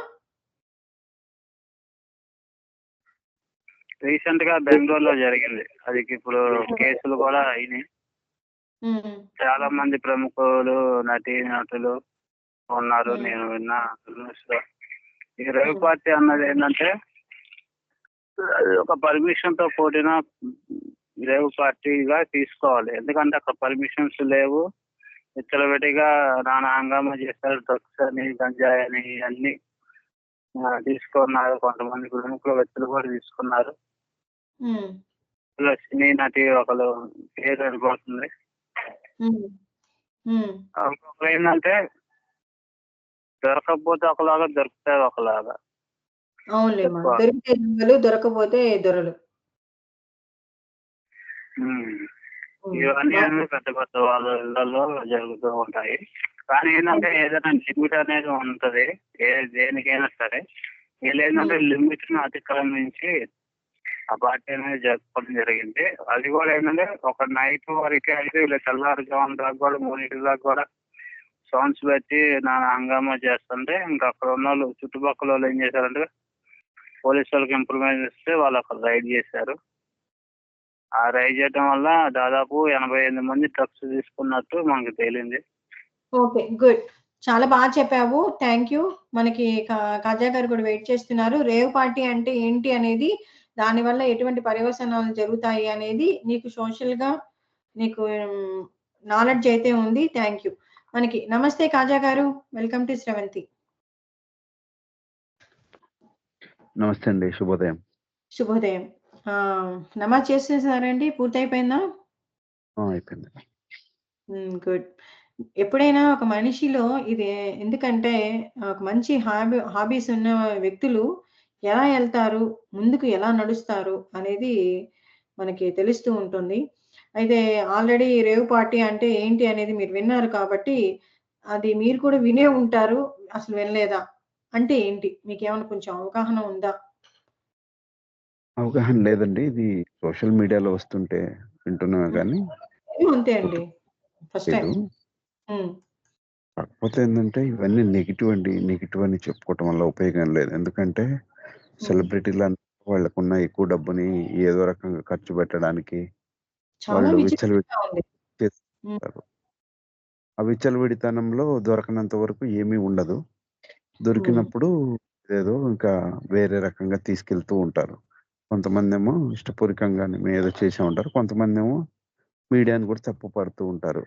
రీసెంట్ గా బెంగళూరులో జరిగింది. అది ఇప్పుడు కేసులు కూడా అయినాయి. ఉమ్, చాలా మంది ప్రముఖులు, నటులు ఉన్నారు. ఉమ్, నేను విన్నా న్యూస్ లో. ఈ రేవ్ ఉమ్, పార్టీ అన్నది ఏంటంటే అది ఒక పర్మిషన్ తో కూడిన రేవ్ పార్టీగా తీసుకోవాలి. ఎందుకంటే అక్కడ పర్మిషన్స్ లేవు. విచ్చలవిడిగా నానా హంగామా చేస్తారు. డ్రగ్స్ అని, గంజాయి అని అన్ని తీసుకున్నారు. కొంతమంది ప్రముఖుల వ్యక్తులు కూడా తీసుకున్నారు. ఉమ్, ఇలా సినీ నటి ఒకరు పేరు వెళ్ళిపోతుంది. ఉమ్, ఉమ్. ఇంకొకరు ఏంటంటే దొరకకపోతే ఒకలాగా, దొరికితే ఒకలాగా. అవునులేమ్మా, ఎక్కువ దొరికితే దొంగలు, దొరకపోతే దొరలు. ఉమ్. ఉమ్, ఇవన్నీ బా- అన్ని పెద్ద పెద్ద వాళ్ళ ఇళ్లలో జరుగుతూ ఉంటాయి. కానీ ఏంటంటే ఏదైనా లిమిట్ అనేది ఉంటది. దేనికైనా సరే వీళ్ళు ఏంటంటే ఉమ్, లిమిట్ ను అతిక్రమించి ఆ పార్టీ అనేది జరుపుకోవడం జరిగింది. అది కూడా ఏంటంటే ఒక నైట్ వరకే అయితే వీళ్ళు తెల్లారుజామున దాకా కూడా 3 దాకా కూడా సౌండ్స్ పెట్టి హంగామా చేస్తుంటే ఇంకా అక్కడ ఉన్న వాళ్ళు, చుట్టుపక్కల వాళ్ళు ఏం చేశారంటే పోలీసు వాళ్ళకి ఇన్ఫర్మేషన్ ఇస్తే వాళ్ళు అక్కడ రైడ్ చేశారు. ఆ రైడ్ చేయడం వల్ల దాదాపు 88 మంది డ్రగ్స్ తీసుకున్నట్టు మనకు తేలింది. Okay, good. చాలా బాగా చెప్పావు. Thank you. మనకి కాజా గారు కూడా వెయిట్ చేస్తున్నారు. రేవ్ పార్టీ అంటే ఏంటి అనేది, దానివల్ల ఎటువంటి పర్యవసనాలు జరుగుతాయి అనేది నీకు సోషల్ గా నీకు నాలెడ్జ్ అయితే ఉంది. Thank you. మనకి నమస్తే కాజా గారు, వెల్కమ్ టు శ్రవంతి. నమస్తే అండి, శుభోదయం. శుభోదయం. నమాజ్ చేసేసారండి? పూర్తయిపోయిందా? అయిపోయింది. గుడ్. ఎప్పుడైనా ఒక మనిషిలో ఇది, ఎందుకంటే ఒక మంచి హాబీస్ ఉన్న వ్యక్తులు ఎలా వెళ్తారు, ముందుకు ఎలా నడుస్తారు అనేది మనకి తెలుస్తూ ఉంటుంది. అయితే ఆల్రెడీ రేవ్ పార్టీ అంటే ఏంటి అనేది మీరు విన్నారు కాబట్టి, అది మీరు కూడా వినే ఉంటారు. అసలు వినలేదా? అంటే ఏంటి? మీకేమైనా కొంచెం అవగాహన ఉందా? అవగాహన లేదండి. ఇది సోషల్ మీడియాలో వస్తుంటే వింటున్నాను కానీ నేను అంతే అండి, ఫస్ట్ టైం. లేదు. కాకపోతే ఏంటంటే ఇవన్నీ నెగిటివ్ అండి. నెగిటివ్ అని చెప్పుకోవటం వల్ల ఉపయోగం లేదు. ఎందుకంటే సెలబ్రిటీలు వాళ్ళకున్న ఎక్కువ డబ్బుని ఏదో రకంగా ఖర్చు పెట్టడానికి చాలా వాళ్ళు విచిత్రంగా ఉంది. చేస్తారు. ఆ విచ్చలవిడితనంలో దొరకనంత వరకు ఏమీ ఉండదు. దొరికినప్పుడు ఏదో ఇంకా వేరే రకంగా తీసుకెళ్తూ ఉంటారు. కొంతమందేమో ఇష్టపూర్వకంగా మేము ఏదో చేసే ఉంటారు. కొంతమందేమో మీడియాని కూడా తప్పు పడుతూ ఉంటారు.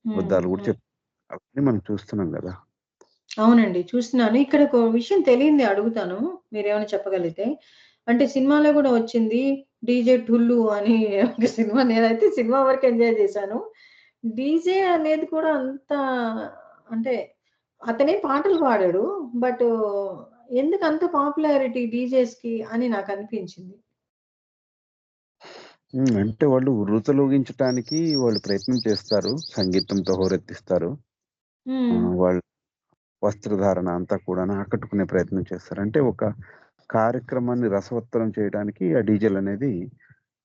అబద్ధాలు కూడా అవన్నీ మనం చూస్తున్నాం కదా. అవునండి, చూస్తున్నాను. ఇక్కడ ఒక విషయం తెలియంది అడుగుతాను, మీరేమైనా చెప్పగలిగితే. అంటే సినిమాలో కూడా వచ్చింది డీజే ఠుల్లు అని ఒక సినిమా. నేనైతే సినిమా వరకు ఎంజాయ్ చేశాను. డీజే అనేది కూడా అంత, అంటే అతనే పాటలు పాడాడు. బట్ ఎందుకు అంత పాపులారిటీ డీజేస్‌కి అని నాకు అనిపించింది. అంటే వాళ్ళు వృతలోగించటానికి వాళ్ళు ప్రయత్నం చేస్తారు. సంగీతంతో హోరెత్తిస్తారు. వాళ్ళ వస్త్రధారణ అంతా కూడా ఆకట్టుకునే ప్రయత్నం చేస్తారు. అంటే ఒక కార్యక్రమాన్ని రసవత్తరం చేయడానికి ఆ డీజేలు అనేది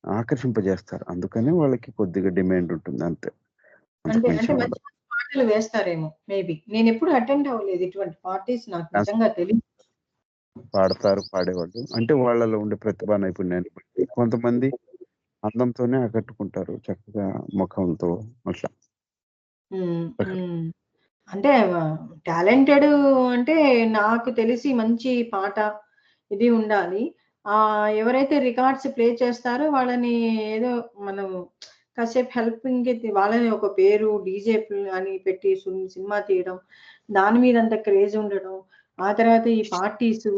ఆకర్షింపజేస్తారు. అందుకనే వాళ్ళకి కొద్దిగా డిమాండ్ ఉంటుంది అంతే. అంటే అంతకు మించి మంచి ఉండదు. మంచి పాటలు వేస్తారేమో మేబీ. నేనెప్పుడు అటెండ్ అవ్వలేదు ఇటువంటి పార్టీస్, నాకు నిజంగా తెలీదు. పాడతారు, పాడేవాళ్ళు. అంటే వాళ్ళలో ఉండే ప్రతిభా నైపుణ్యాన్ని బట్టి కొంతమంది అందంతోనే ఆకట్టుకుంటారు. చక్కగా ముఖంతో అట్లా. అంటే టాలెంటెడ్ అంటే నాకు తెలిసి మంచి పాట ఇది ఉండాలి. ఎవరైతే రికార్డ్స్ ప్లే చేస్తారో వాళ్ళని ఏదో మనం కాసేపు హెల్పింగ్‌కి వాళ్ళని ఒక పేరు డీజే అని పెట్టి సినిమా తీయడం, దాని మీద అంత క్రేజ్ ఉండడం, ఆ తర్వాత ఈ పార్టీసు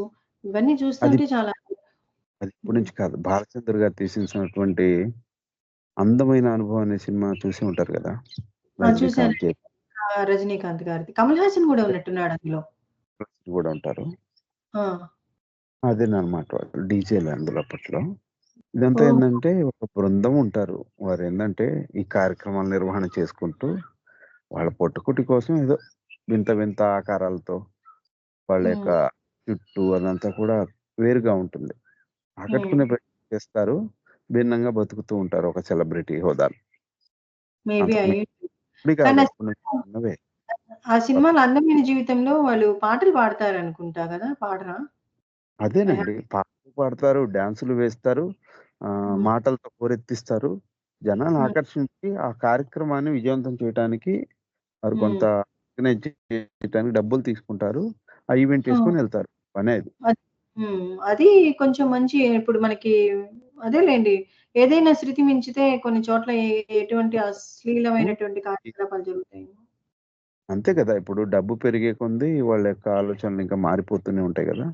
ఇవన్నీ అది చూస్తుంటే చాలా అది ఇప్పటి నుంచి కాదు. బాలచంద్ర గారు తీసేసినటువంటి 'అందమైన అనుభవం' అనే సినిమా చూసి ఉంటారు కదా. రజనీకాంత్, చూసానండి. రజనీకాంత్ గారిది. కమల్ హాసన్ కూడా ఉన్నట్టున్నాడు అందులో. కూడా ఉంటారు. ఆ! అదేనన్నమాట వాళ్ళు డీజేలు అందులో అప్పట్లో. ఇదంతా ఓహ్! ఏందంటే ఒక బృందం ఉంటారు. వారేందంటే ఈ కార్యక్రమాల నిర్వహణ చేసుకుంటూ వాళ్ళ పొట్టుకుటి కోసం ఏదో వింత వింత ఆకారాలతో వాళ్ళ యొక్క హ్మ్. జుట్టు అదంతా కూడా వేరుగా ఉంటుంది. ఆకట్టుకునే ప్రయత్నం చేస్తారు. భిన్నంగా బతుకుతూ ఉంటారు ఒక సెలబ్రిటీ హోదాలో. మేబీ అంతకు మించి కాదు, కానీ ఎప్పటి నుంచి ఉన్నవే. ఆ సినిమాలో 'అందమైన జీవితంలో' వాళ్ళు పాటలు పాడతారనుకుంటా గదా! పాడరా? అదేనండి. పాటలు పాడతారు, డాన్సులు వేస్తారు, హ్మ్. మాటలతో హోరెత్తిస్తారు. జనాలను ఆకర్షించి ఆ కార్యక్రమాన్ని విజయవంతం చేయడానికి వారు కొంత ఆర్గనైజ్ చేయడానికి డబ్బులు తీసుకుంటారు. ఆ ఈవెంట్ చేసుకొని వెళ్తారు. అనేది అది కొంచెం మంచి ఇప్పుడు మనకి అదేలేండి. ఏదైనా శృతి మించితే కొన్ని చోట్ల ఎటువంటి అశ్లీలమైనటువంటి కార్యకలాపాలు జరుగుతాయి. అంతే కదా! ఇప్పుడు డబ్బు పెరిగే కొంది వాళ్ళ యొక్క ఆలోచనలు ఇంకా మారిపోతూనే ఉంటాయి కదా!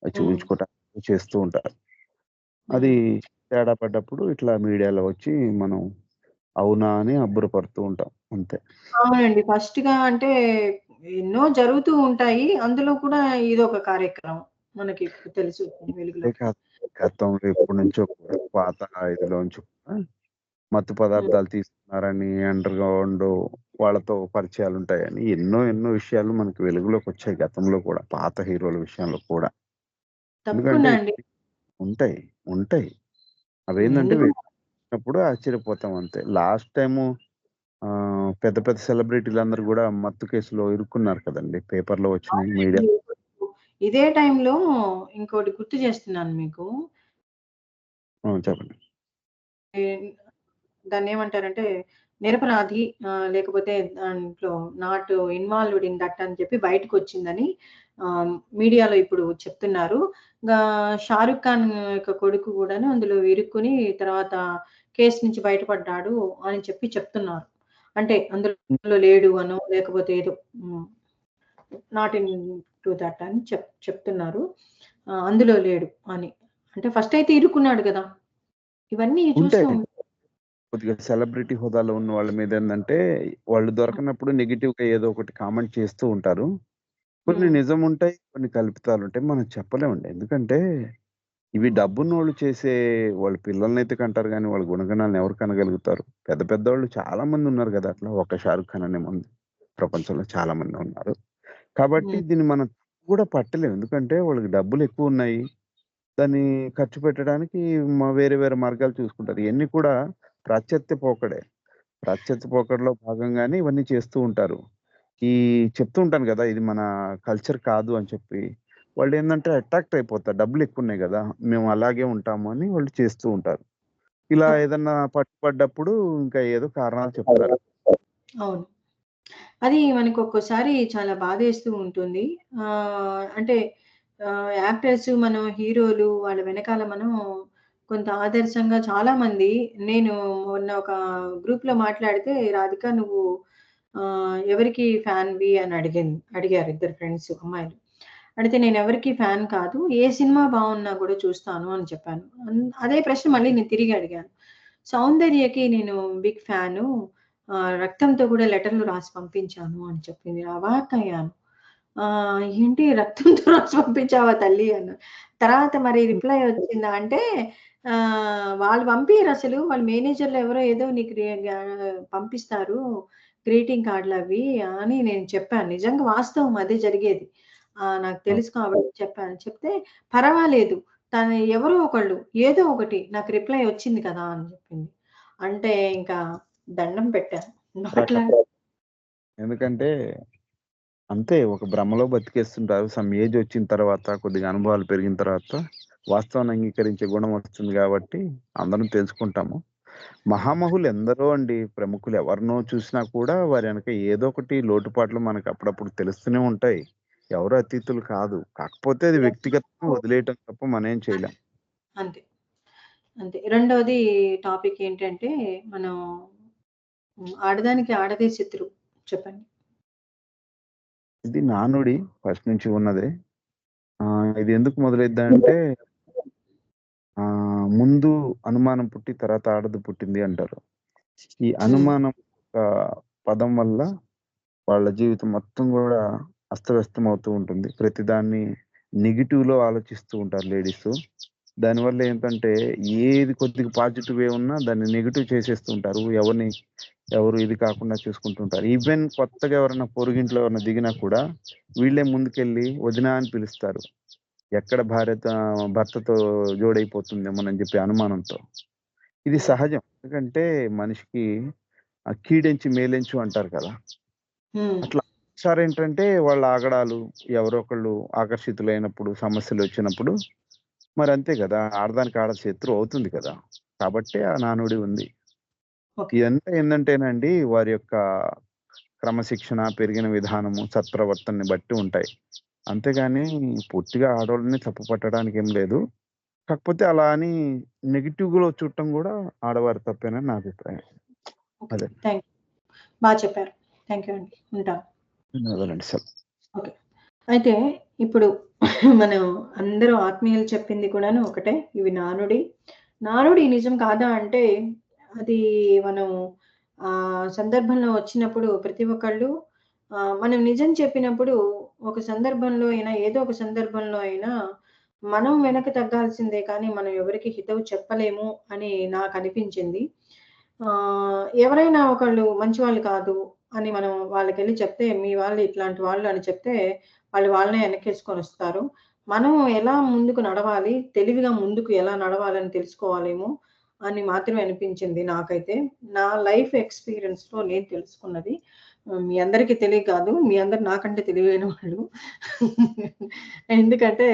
అది చూపించుకోవటానికి చేస్తూ ఉంటారు. అది తేడా పడ్డప్పుడు ఇట్లా మీడియాలో వచ్చి మనం అవునా అని అబ్బురపడుతూ ఉంటాం. అంతే. అవునండి. ఫస్ట్‌గా అంటే ఎన్నో జరుగుతూ ఉంటాయి. అందులో కూడా ఇదొక కార్యక్రమం. మనకి ఇప్పుడు తెలుసు వెలుగులో. అదే కాదు. గతంలో ఎప్పటినుంచో కూడా పాత ఇదిలోంచి కూడా మత్తు పదార్థాలు తీసుకున్నారని, అండర్ గ్రౌండ్ వాళ్ళతో పరిచయాలుంటాయని ఎన్నో ఎన్నో విషయాలు మనకు వెలుగులోకి వచ్చాయి గతంలో కూడా. పాత హీరోల విషయంలో కూడా. ఎందుకంటే తప్పకుండా అండి. ఉంటాయి. ఉంటాయి. అవేందంటే ఎందుకు వెళ్ళినప్పుడు ఆశ్చర్యపోతాం అంతే. లాస్ట్ టైము పెద్ద పెద్ద సెలబ్రిటీలందరూ గూడా మత్తు కేసులో ఇరుక్కున్నారు కదండీ! పేపర్‌లో వచ్చినాయి. మీడియా ఇదే టైంలో ఇంకోటి గుర్తు చేస్తున్నాను మీకు. చెప్పండి. దాన్నేమంటారంటే నిరపరాధి లేకపోతే దాంట్లో నాట్ ఇన్వాల్వ్డ్ ఇన్ దట్ అని చెప్పి బయటకొచ్చిందని మీడియాలో ఇప్పుడు చెప్తున్నారు. షారుఖ్ ఖాన్ యొక్క కొడుకు గూడాను అందులో ఇరుక్కొని తర్వాత కేసు నుంచి బయటపడ్డాడు అని చెప్పి చెప్తున్నారు. అంటే అందులో లేడు అనో లేకపోతే ఏదో నాట్ ఇన్ టు దట్ అని చెప్తున్నారు. అందులో లేడు అని. అంటే ఫస్ట్ అయితే ఇరుక్కున్నాడు గదా! ఇవన్నీ చూస్తూ ఉంటాయి. కొద్దిగా సెలబ్రిటీ హోదాలో ఉన్న వాళ్ళ మీద ఏందంటే, వాళ్ళు దొరకనప్పుడు నెగెటివ్‌గా ఏదో ఒకటి కామెంట్ చేస్తూ ఉంటారు. కొన్ని నిజం ఉంటాయి. కొన్ని కల్పితాలుంటాయి. మనం చెప్పలేమండి. ఎందుకంటే, ఇవి డబ్బున్నోళ్ళు చేసే వాళ్ళ పిల్లలనైతే కంటారు గానీ, వాళ్ళ గుణగణాలను ఎవరు కనగలుగుతారు? పెద్ద పెద్దోళ్ళు చాలా మందున్నారు గదా! అట్లా. ఒక్క 'షారుఖ్ ఖాన్' అనే మంది. ప్రపంచంలో చాలా మంది ఉన్నారు. కాబట్టి దీన్ని మనం కూడా పట్టలేం. ఎందుకంటే, వాళ్ళకి డబ్బులెక్కువున్నాయి. దాన్ని ఖర్చు పెట్టడానికి వేరే వేరే మార్గాలు చూసుకుంటారు. ఇయన్నీ కూడా పాశ్చాత్య పోకడే. పాశ్చాత్య పోకడలో భాగంగానే ఇవన్నీ చేస్తూ ఉంటారు. ఈ చెప్తూ ఉంటాను గదా! ఇది మన కల్చర్ కాదు అని చెప్పి. వాళ్ళేందంటే అట్రాక్ట్ అయిపోతారు. డబ్బులెక్కువున్నాయి గదా! మేము అలాగే ఉంటాము అని వాళ్ళు చేస్తూ ఉంటారు. ఇలా ఏదన్నా పట్టుపడ్డప్పుడు ఇంకా ఏదో కారణాలు చెప్తారు. అవును. అది మనకొక్కోసారి చాలా బాధేస్తూ ఉంటుంది. అంటే యాక్టర్స్ మనం హీరోలు వాళ్ళ వెనకాల మనం కొంత ఆదర్శంగా చాలామంది నేను మొన్న ఒక గ్రూప్‌లో మాట్లాడితే రాధిక నువ్వు ఎవరికి ఫ్యాన్‌వి అని అడిగారు ఇద్దరు ఫ్రెండ్స్ అమ్మాయిలు. అడిగితే నేనెవరికీ ఫ్యాన్ కాదు. ఏ సినిమా బావున్నా గూడా చూస్తాను అని చెప్పాను. అదే ప్రశ్న మళ్ళీ నేను తిరిగి అడిగాను. సౌందర్యకి నేను బిగ్ ఫ్యాను. రక్తంతో కూడా లెటర్‌లు రాసి పంపించాను అని చెప్పింది. అవాక్కయ్యాను. ఏంటి రక్తంతో రాసి పంపించావా తల్లి అన్నా. తర్వాత మరి రిప్లై వచ్చిందా అంటే వాళ్ళు పంపియరసలు. వాళ్ళ మేనేజర్‌లు ఎవరో ఏదో నీకు పంపిస్తారు. గ్రీటింగ్ కార్డ్‌లవి అని నేను చెప్పాను. నిజంగా వాస్తవం అదే జరిగేది. నాకు తెలుసు కాబట్టి చెప్పాను. చెప్తే పర్వాలేదు. తను ఎవరో ఒకళ్ళు ఏదో ఒకటి నాకు రిప్లై వచ్చింది కదా! అని చెప్పింది. అంటే ఇంకా దండం పెట్టాను. ఎందుకంటే అంతే ఒక భ్రమలో బతికేస్తుంటారు. సమ్ ఏజ్ వచ్చిన తర్వాత, కొద్దిగా అనుభవాలు పెరిగిన తర్వాత వాస్తవాన్ని అంగీకరించే గుణం వస్తుంది గాబట్టి అందరం తెలుసుకుంటాము. మహామహులు ఎందరో అండి. ప్రముఖులు ఎవరినో చూసినా కూడా వారి వెనక ఏదో ఒకటి లోటుపాట్లు మనకు అప్పుడప్పుడు తెలుస్తూనే ఉంటాయి. ఎవరు అతీతులు కాదు. కాకపోతే అది వ్యక్తిగతంగా వదిలేయటం తప్ప మనమేం చేయలేం. అంతే. అంతే. రెండోది టాపిక్ ఏంటంటే మనం ఆడదానికి ఆడదే శత్రువు. చెప్పండి. ఇది నానుడి ఫస్ట్ నుంచి ఉన్నదే. ఇది ఎందుకు మొదలైద్దంటే ముందు అనుమానం పుట్టి తర్వాత ఆడది పుట్టింది అంటారు. ఈ అనుమానం పదం వల్ల వాళ్ళ జీవితం మొత్తం గూడా అస్తవ్యస్తం అవుతూ ఉంటుంది. ప్రతిదాన్ని నెగెటివ్‌లో ఆలోచిస్తూ ఉంటారు లేడీసు. దానివల్ల ఏంటంటే ఏది కొద్దిగా పాజిటివే ఉన్నా దాన్ని నెగెటివ్ చేసేస్తూ ఉంటారు. ఎవరు ఇది కాకుండా చూసుకుంటూ ఉంటారు. ఈవెన్ కొత్తగా ఎవరైనా పొరుగింట్లో ఎవరైనా దిగినా కూడా వీళ్ళే ముందుకెళ్ళి వదినా అని పిలుస్తారు. ఎక్కడ భర్తతో జోడైపోతుందేమోనని చెప్పి అనుమానంతో. ఇది సహజం. ఎందుకంటే మనిషికి కీడెంచి మేలెంచు అంటారు కదా! అట్లా ఒకసారేంటంటే వాళ్ళ ఆగడాలు ఎవరో ఒకళ్ళు ఆకర్షితులైనప్పుడు, సమస్యలొచ్చినప్పుడు మరంతే గదా! ఆడదానికి ఆడ శత్రువు అవుతుంది కదా! కాబట్టే ఆ నానుడి ఉంది. ఓకే. ఇదంతా ఏందంటేనండి వారి యొక్క క్రమశిక్షణ, పెరిగిన విధానము, సత్ప్రవర్తనని బట్టి ఉంటాయి. అంతేగాని పూర్తిగా ఆడోళ్ళని తప్పు పట్టడానికి ఏం లేదు. కాకపోతే అలా అని నెగెటివ్‌లో చూడటం గూడా ఆడవారి తప్పేనని నా అభిప్రాయం. ఓకే. అదే. Thank you. బా చెప్పారు. థ్యాంక్ యూ అండి. ఉంటాను. ధన్యవాదాలండి. ఓకే. అయితే ఇప్పుడు మనం అందరూ ఆత్మీయులు చెప్పింది కూడాను ఒకటే. ఇవి నానుడి. నానుడి నిజం కాదా అంటే అది మనం సందర్భంలో వచ్చినప్పుడు ప్రతి ఒక్కళ్ళు మనం నిజం చెప్పినప్పుడు ఒక సందర్భంలో అయినా ఏదో ఒక సందర్భంలో అయినా మనం వెనక తగ్గాల్సిందే కానీ మనం ఎవరికీ హితవు చెప్పలేము అని నాకనిపించింది. ఎవరైనా ఒకళ్ళు మంచివాళ్ళు కాదు అని మనం వాళ్ళకెళ్ళి చెప్తే, మీ వాళ్ళు ఇట్లాంటి వాళ్ళు అని చెప్తే, వాళ్ళు వాళ్ళనే వెనక్కేసుకొనొస్తారు. మనం ఎలా ముందుకు నడవాలి, తెలివిగా ముందుకు ఎలా నడవాలని తెలుసుకోవాలేమో అని మాత్రమే అనిపించింది నాకైతే. నా లైఫ్ ఎక్స్‌పీరియన్స్‌లో నేను తెలుసుకున్నది. మీ అందరికీ తెలియక కాదు. మీ అందరు నాకంటే తెలివైన వాళ్ళు. ఎందుకంటే,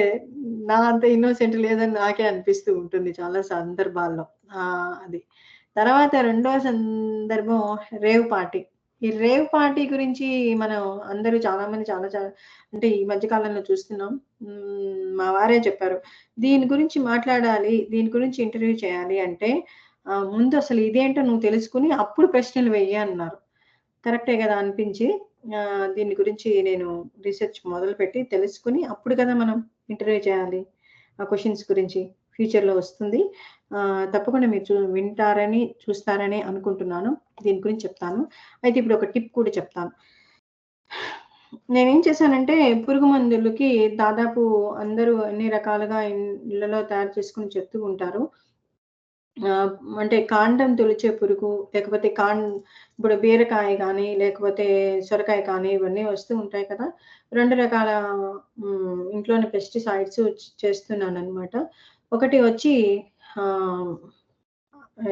నా అంత ఇన్నోసెంట్ లేదని నాకే అనిపిస్తూ ఉంటుంది చాలా సందర్భాల్లో. అది. తర్వాత రెండో సందర్భం రేవ్ పార్టీ. ఈ రేవ్ పార్టీ గురించి మనం అందరూ చాలామంది చాలా అంటే ఈ మధ్య కాలంలో చూస్తున్నాం. మా వారే చెప్పారు. దీని గురించి మాట్లాడాలి, దీని గురించి ఇంటర్వ్యూ చేయాలి అంటే ముందు అసలు ఇదేంటో నువ్వు తెలుసుకొని అప్పుడు ప్రశ్నలు వెయ్యి అన్నారు. కరెక్టే గదా అనిపించి దీని గురించి నేను రీసెర్చ్ మొదలుపెట్టి తెలుసుకొని అప్పుడు కదా మనం ఇంటర్వ్యూ చేయాలి. ఆ క్వెషన్స్ గురించి ఫ్యూచర్‌లో వస్తుంది. తప్పకుండా మీరు వింటారని, చూస్తారని అనుకుంటున్నాను. దీని గురించి చెప్తాను. అయితే ఇప్పుడు ఒక టిప్ కూడా చెప్తాను. నేనేం చేశానంటే పురుగు మందులకి దాదాపు అందరూ అన్ని రకాలుగా ఇళ్ళలో తయారు చేసుకొని చెప్తూ ఉంటారు. అంటే కాండం తొలిచే పురుగు, లేకపోతే ఇప్పుడు బీరకాయ గానీ, లేకపోతే సొరకాయ కానీ ఇవన్నీ వస్తూ ఉంటాయి కదా! 2 రకాల ఇంట్లోనే పెస్టిసైడ్స్ చేస్తున్నాననమాట. ఒకటి వచ్చి ఆహ్,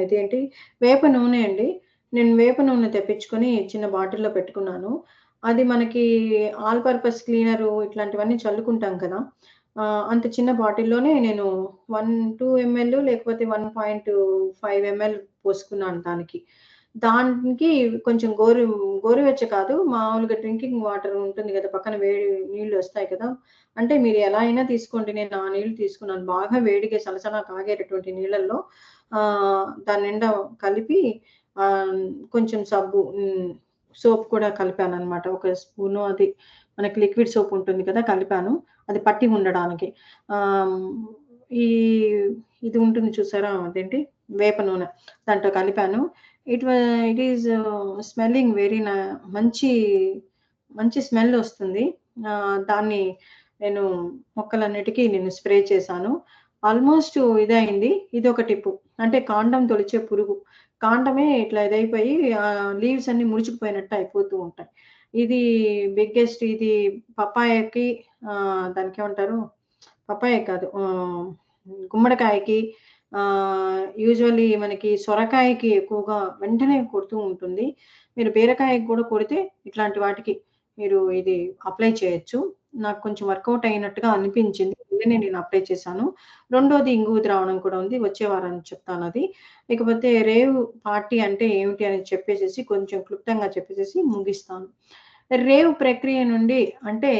ఇదేంటి వేప నూనె అండి. నేను వేప నూనె తెప్పించుకొని చిన్న బాటిల్‌లో పెట్టుకున్నాను. అది మనకి ఆల్ పర్పస్ క్లీనరు ఇట్లాంటివన్నీ చల్లుకుంటాం కదా! అంత చిన్న బాటిల్‌లోనే నేను 2 ఎంఎల్ లేకపోతే 1.5 ఎంఎల్ పోసుకున్నాను దానికి. దానికి కొంచెం గోరువెచ్చ కాదు. మామూలుగా డ్రింకింగ్ వాటర్ ఉంటుంది గదా! పక్కన వేడి నీళ్లొస్తాయి కదా! అంటే మీరు ఎలా అయినా తీసుకోండి. నేను ఆ నీళ్లు తీసుకున్నాను. బాగా వేడిగా సలసలా కాగేటటువంటి నీళ్ళల్లో దాని నిండా కలిపి ఆహ్, కొంచెం సోప్ కూడా కలిపాననమాట. ఒక స్పూను అది మనకి లిక్విడ్ సోప్ ఉంటుంది కదా! కలిపాను. అది పట్టి ఉండడానికి. ఆహ్, ఈ ఇది ఉంటుంది చూసారా? అదేంటి వేప నూనె దాంట్లో కలిపాను. ఇట్ వా ఇట్ ఈస్ స్మెల్లింగ్ వెరీ మంచి, మంచి స్మెల్ ఒస్తుంది. దాన్ని నేను మొక్కలన్నిటికి నేను స్ప్రే చేశాను. ఆల్‌మోస్ట్ ఇదయింది. ఇదొక టిప్పు. అంటే కాండం తొలిచే పురుగు. కాండమే ఇట్లా ఇదైపోయి లీవ్స్ అన్నీ ముడుచుకుపోయినట్టు అయిపోతూ ఉంటాయి. ఇది ఇది పపాయకి దానికేమంటారు? పపాయ కాదు. గుమ్మడికాయకి యూజువల్లీ మనకి సొరకాయకి ఎక్కువగా వెంటనే కొడుతూ ఉంటుంది. మీరు బీరకాయకి కూడా కొడితే ఇట్లాంటి వాటికి మీరు ఇది అప్లై చేయొచ్చు. నాకు కొంచెం వర్కౌట్ అయినట్టుగా అనిపించింది. వెంటనే నేను అప్లై చేశాను. రెండోది ఇంగువ ద్రావణం కూడా ఉంది. వచ్చే వారం చెప్తానది. ఇకపోతే రేవ్ పార్టీ అంటే ఏమిటి అని చెప్పేసేసి కొంచెం క్లుప్తంగా చెప్పేసేసి ముగిస్తాను. రేవ్ ప్రక్రియ నుండి అంటే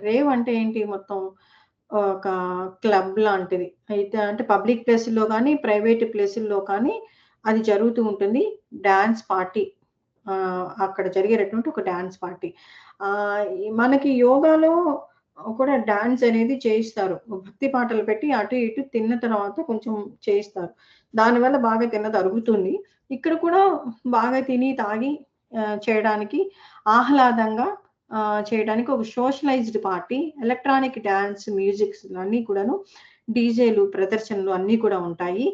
రేవ్ అంటే ఏంటి మొత్తం ఒక క్లబ్ లాంటిది. అయితే అంటే పబ్లిక్ ప్లేసుల్లో గానీ, ప్రైవేట్ ప్లేసుల్లో కానీ అది జరుగుతూ ఉంటుంది. Dance party. అక్కడ జరిగేటటువంటి ఒక డాన్స్ పార్టీ. మనకి యోగాలో కూడా డాన్స్ అనేది చేయిస్తారు. భక్తి పాటలు పెట్టి అటు ఇటు తిన్న తర్వాత కొంచెం చేయిస్తారు. దానివల్ల బాగా తిన్నది అరుగుతుంది. ఇక్కడ కూడా బాగా తిని, తాగి చేయడానికి ఆహ్లాదంగా చేయడానికి ఒక socialised party. Electronic dance, musics అన్నీ కూడాను డీజేలు, ప్రదర్శనలు అన్నీ కూడా ఉంటాయి.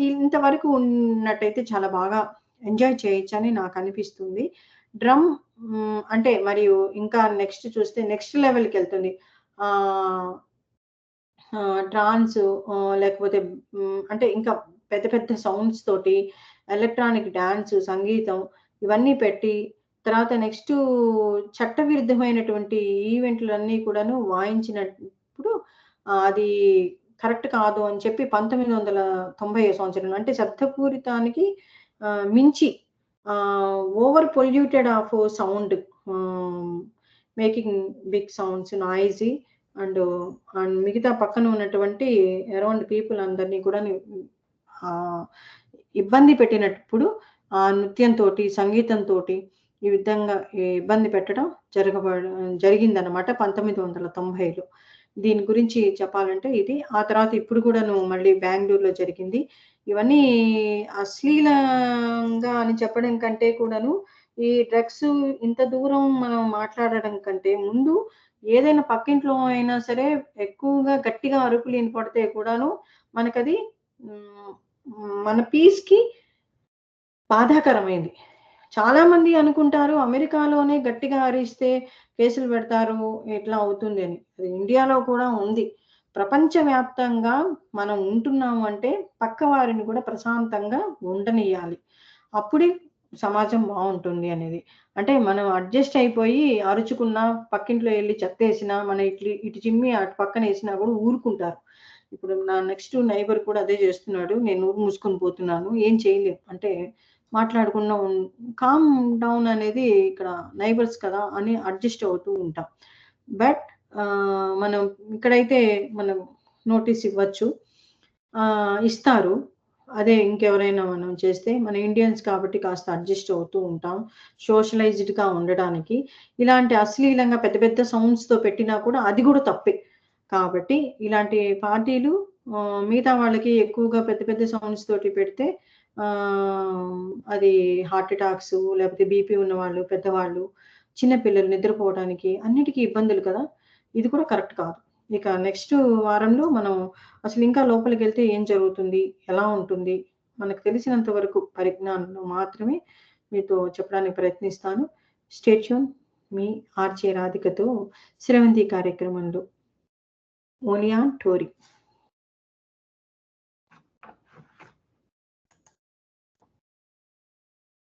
ఇంతవరకు ఉన్నట్టయితే చాలా బాగా ఎంజాయ్ చేయొచ్చని నాకనిపిస్తుంది. డ్రమ్ అంటే మరియు ఇంకా నెక్స్ట్ చూస్తే నెక్స్ట్ లెవెల్‌కెళ్తుంది. ఆహ్, ట్రాన్స్ లేకపోతే అంటే ఇంకా పెద్ద పెద్ద సౌండ్స్ తోటి ఎలక్ట్రానిక్ డాన్స్, సంగీతం ఇవన్నీ పెట్టి తర్వాత నెక్స్టు చట్టవిరుద్ధమైనటువంటి ఈవెంట్‌లన్నీ కూడాను వాయించినప్పుడు అది కరెక్ట్ కాదు అని చెప్పి 1990 సంవత్సరంలో అంటే శబ్దపూరితానికి మించి over polluted of sound, making big sounds, noisy and మిగతా పక్కన ఉన్నటువంటి అరౌండ్ పీపుల్ అందరినీ కూడా ఇబ్బంది పెట్టినప్పుడు ఆ నృత్యంతో, సంగీతంతో ఈ విధంగా ఇబ్బంది పెట్టడం జరిగిందనమాట 1990లో. దీని గురించి చెప్పాలంటే ఇది. ఆ తర్వాత ఇప్పుడు కూడాను మళ్ళీ బెంగళూరులో జరిగింది. ఇవన్నీ అశ్లీలంగా అని చెప్పడం కంటే కూడాను, ఈ డ్రగ్స్ ఇంత దూరం మనం మాట్లాడడం కంటే ముందు ఏదైనా పక్కింట్లో అయినా సరే ఎక్కువగా గట్టిగా అరుపులు వినపడితే కూడాను మనకది మన పీస్కి బాధాకరమైంది. చాలా మంది అనుకుంటారు అమెరికాలోనే గట్టిగా అరిస్తే కేసులు పెడతారు, ఇట్లా అవుతుంది అని. అది ఇండియాలో కూడా ఉంది. ప్రపంచవ్యాప్తంగా మనం ఉంటున్నాము అంటే పక్క వారిని కూడా ప్రశాంతంగా ఉండనియాలి, అప్పుడే సమాజం బాగుంటుంది అనేది. అంటే మనం అడ్జస్ట్ అయిపోయి అరుచుకున్నా, పక్కింట్లో వెళ్ళి చెత్తేసినా, మన ఇటు చిమ్మి అటు పక్కన వేసినా కూడా ఊరుకుంటారు. ఇప్పుడు నా నెక్స్ట్ నైబర్ కూడా అదే చేస్తున్నాడు, నేను ఊరు మూసుకొని పోతున్నాను, ఏం చేయలేం అంటే మాట్లాడకుండా కామ్ డౌన్ అనేది ఇక్కడ నైబర్స్ కదా అని అడ్జస్ట్ అవుతూ ఉంటాం. బట్ మనం ఇక్కడైతే మనం నోటీస్ ఇవ్వచ్చు, ఇస్తారు. అదే ఇంకెవరైనా మనం చేస్తే, మన ఇండియన్స్ కాబట్టి కాస్త అడ్జస్ట్ అవుతూ ఉంటాం సోషలైజ్డ్గా ఉండడానికి. ఇలాంటి అశ్లీలంగా పెద్ద పెద్ద సౌండ్స్తో పెట్టినా కూడా అది కూడా తప్పే. కాబట్టి ఇలాంటి పార్టీలు మిగతా వాళ్ళకి ఎక్కువగా పెద్ద పెద్ద సౌండ్స్ తోటి పెడితే అది హార్ట్ అటాక్స్, లేకపోతే బీపీ ఉన్నవాళ్ళు, పెద్దవాళ్ళు, చిన్నపిల్లలు నిద్రపోవడానికి అన్నిటికీ ఇబ్బందులు కదా. ఇది కూడా కరెక్ట్ కాదు. ఇక నెక్స్ట్ వారంలో మనం అసలు ఇంకా లోపలికి వెళ్తే ఏం జరుగుతుంది, ఎలా ఉంటుంది, మనకు తెలిసినంత వరకు పరిజ్ఞానంలో మాత్రమే మీతో చెప్పడానికి ప్రయత్నిస్తాను. Stay tune. మీ ఆర్జే రాధికతో స్రవంతి కార్యక్రమంలో ఓన్లీ ఆన్ టోరీ.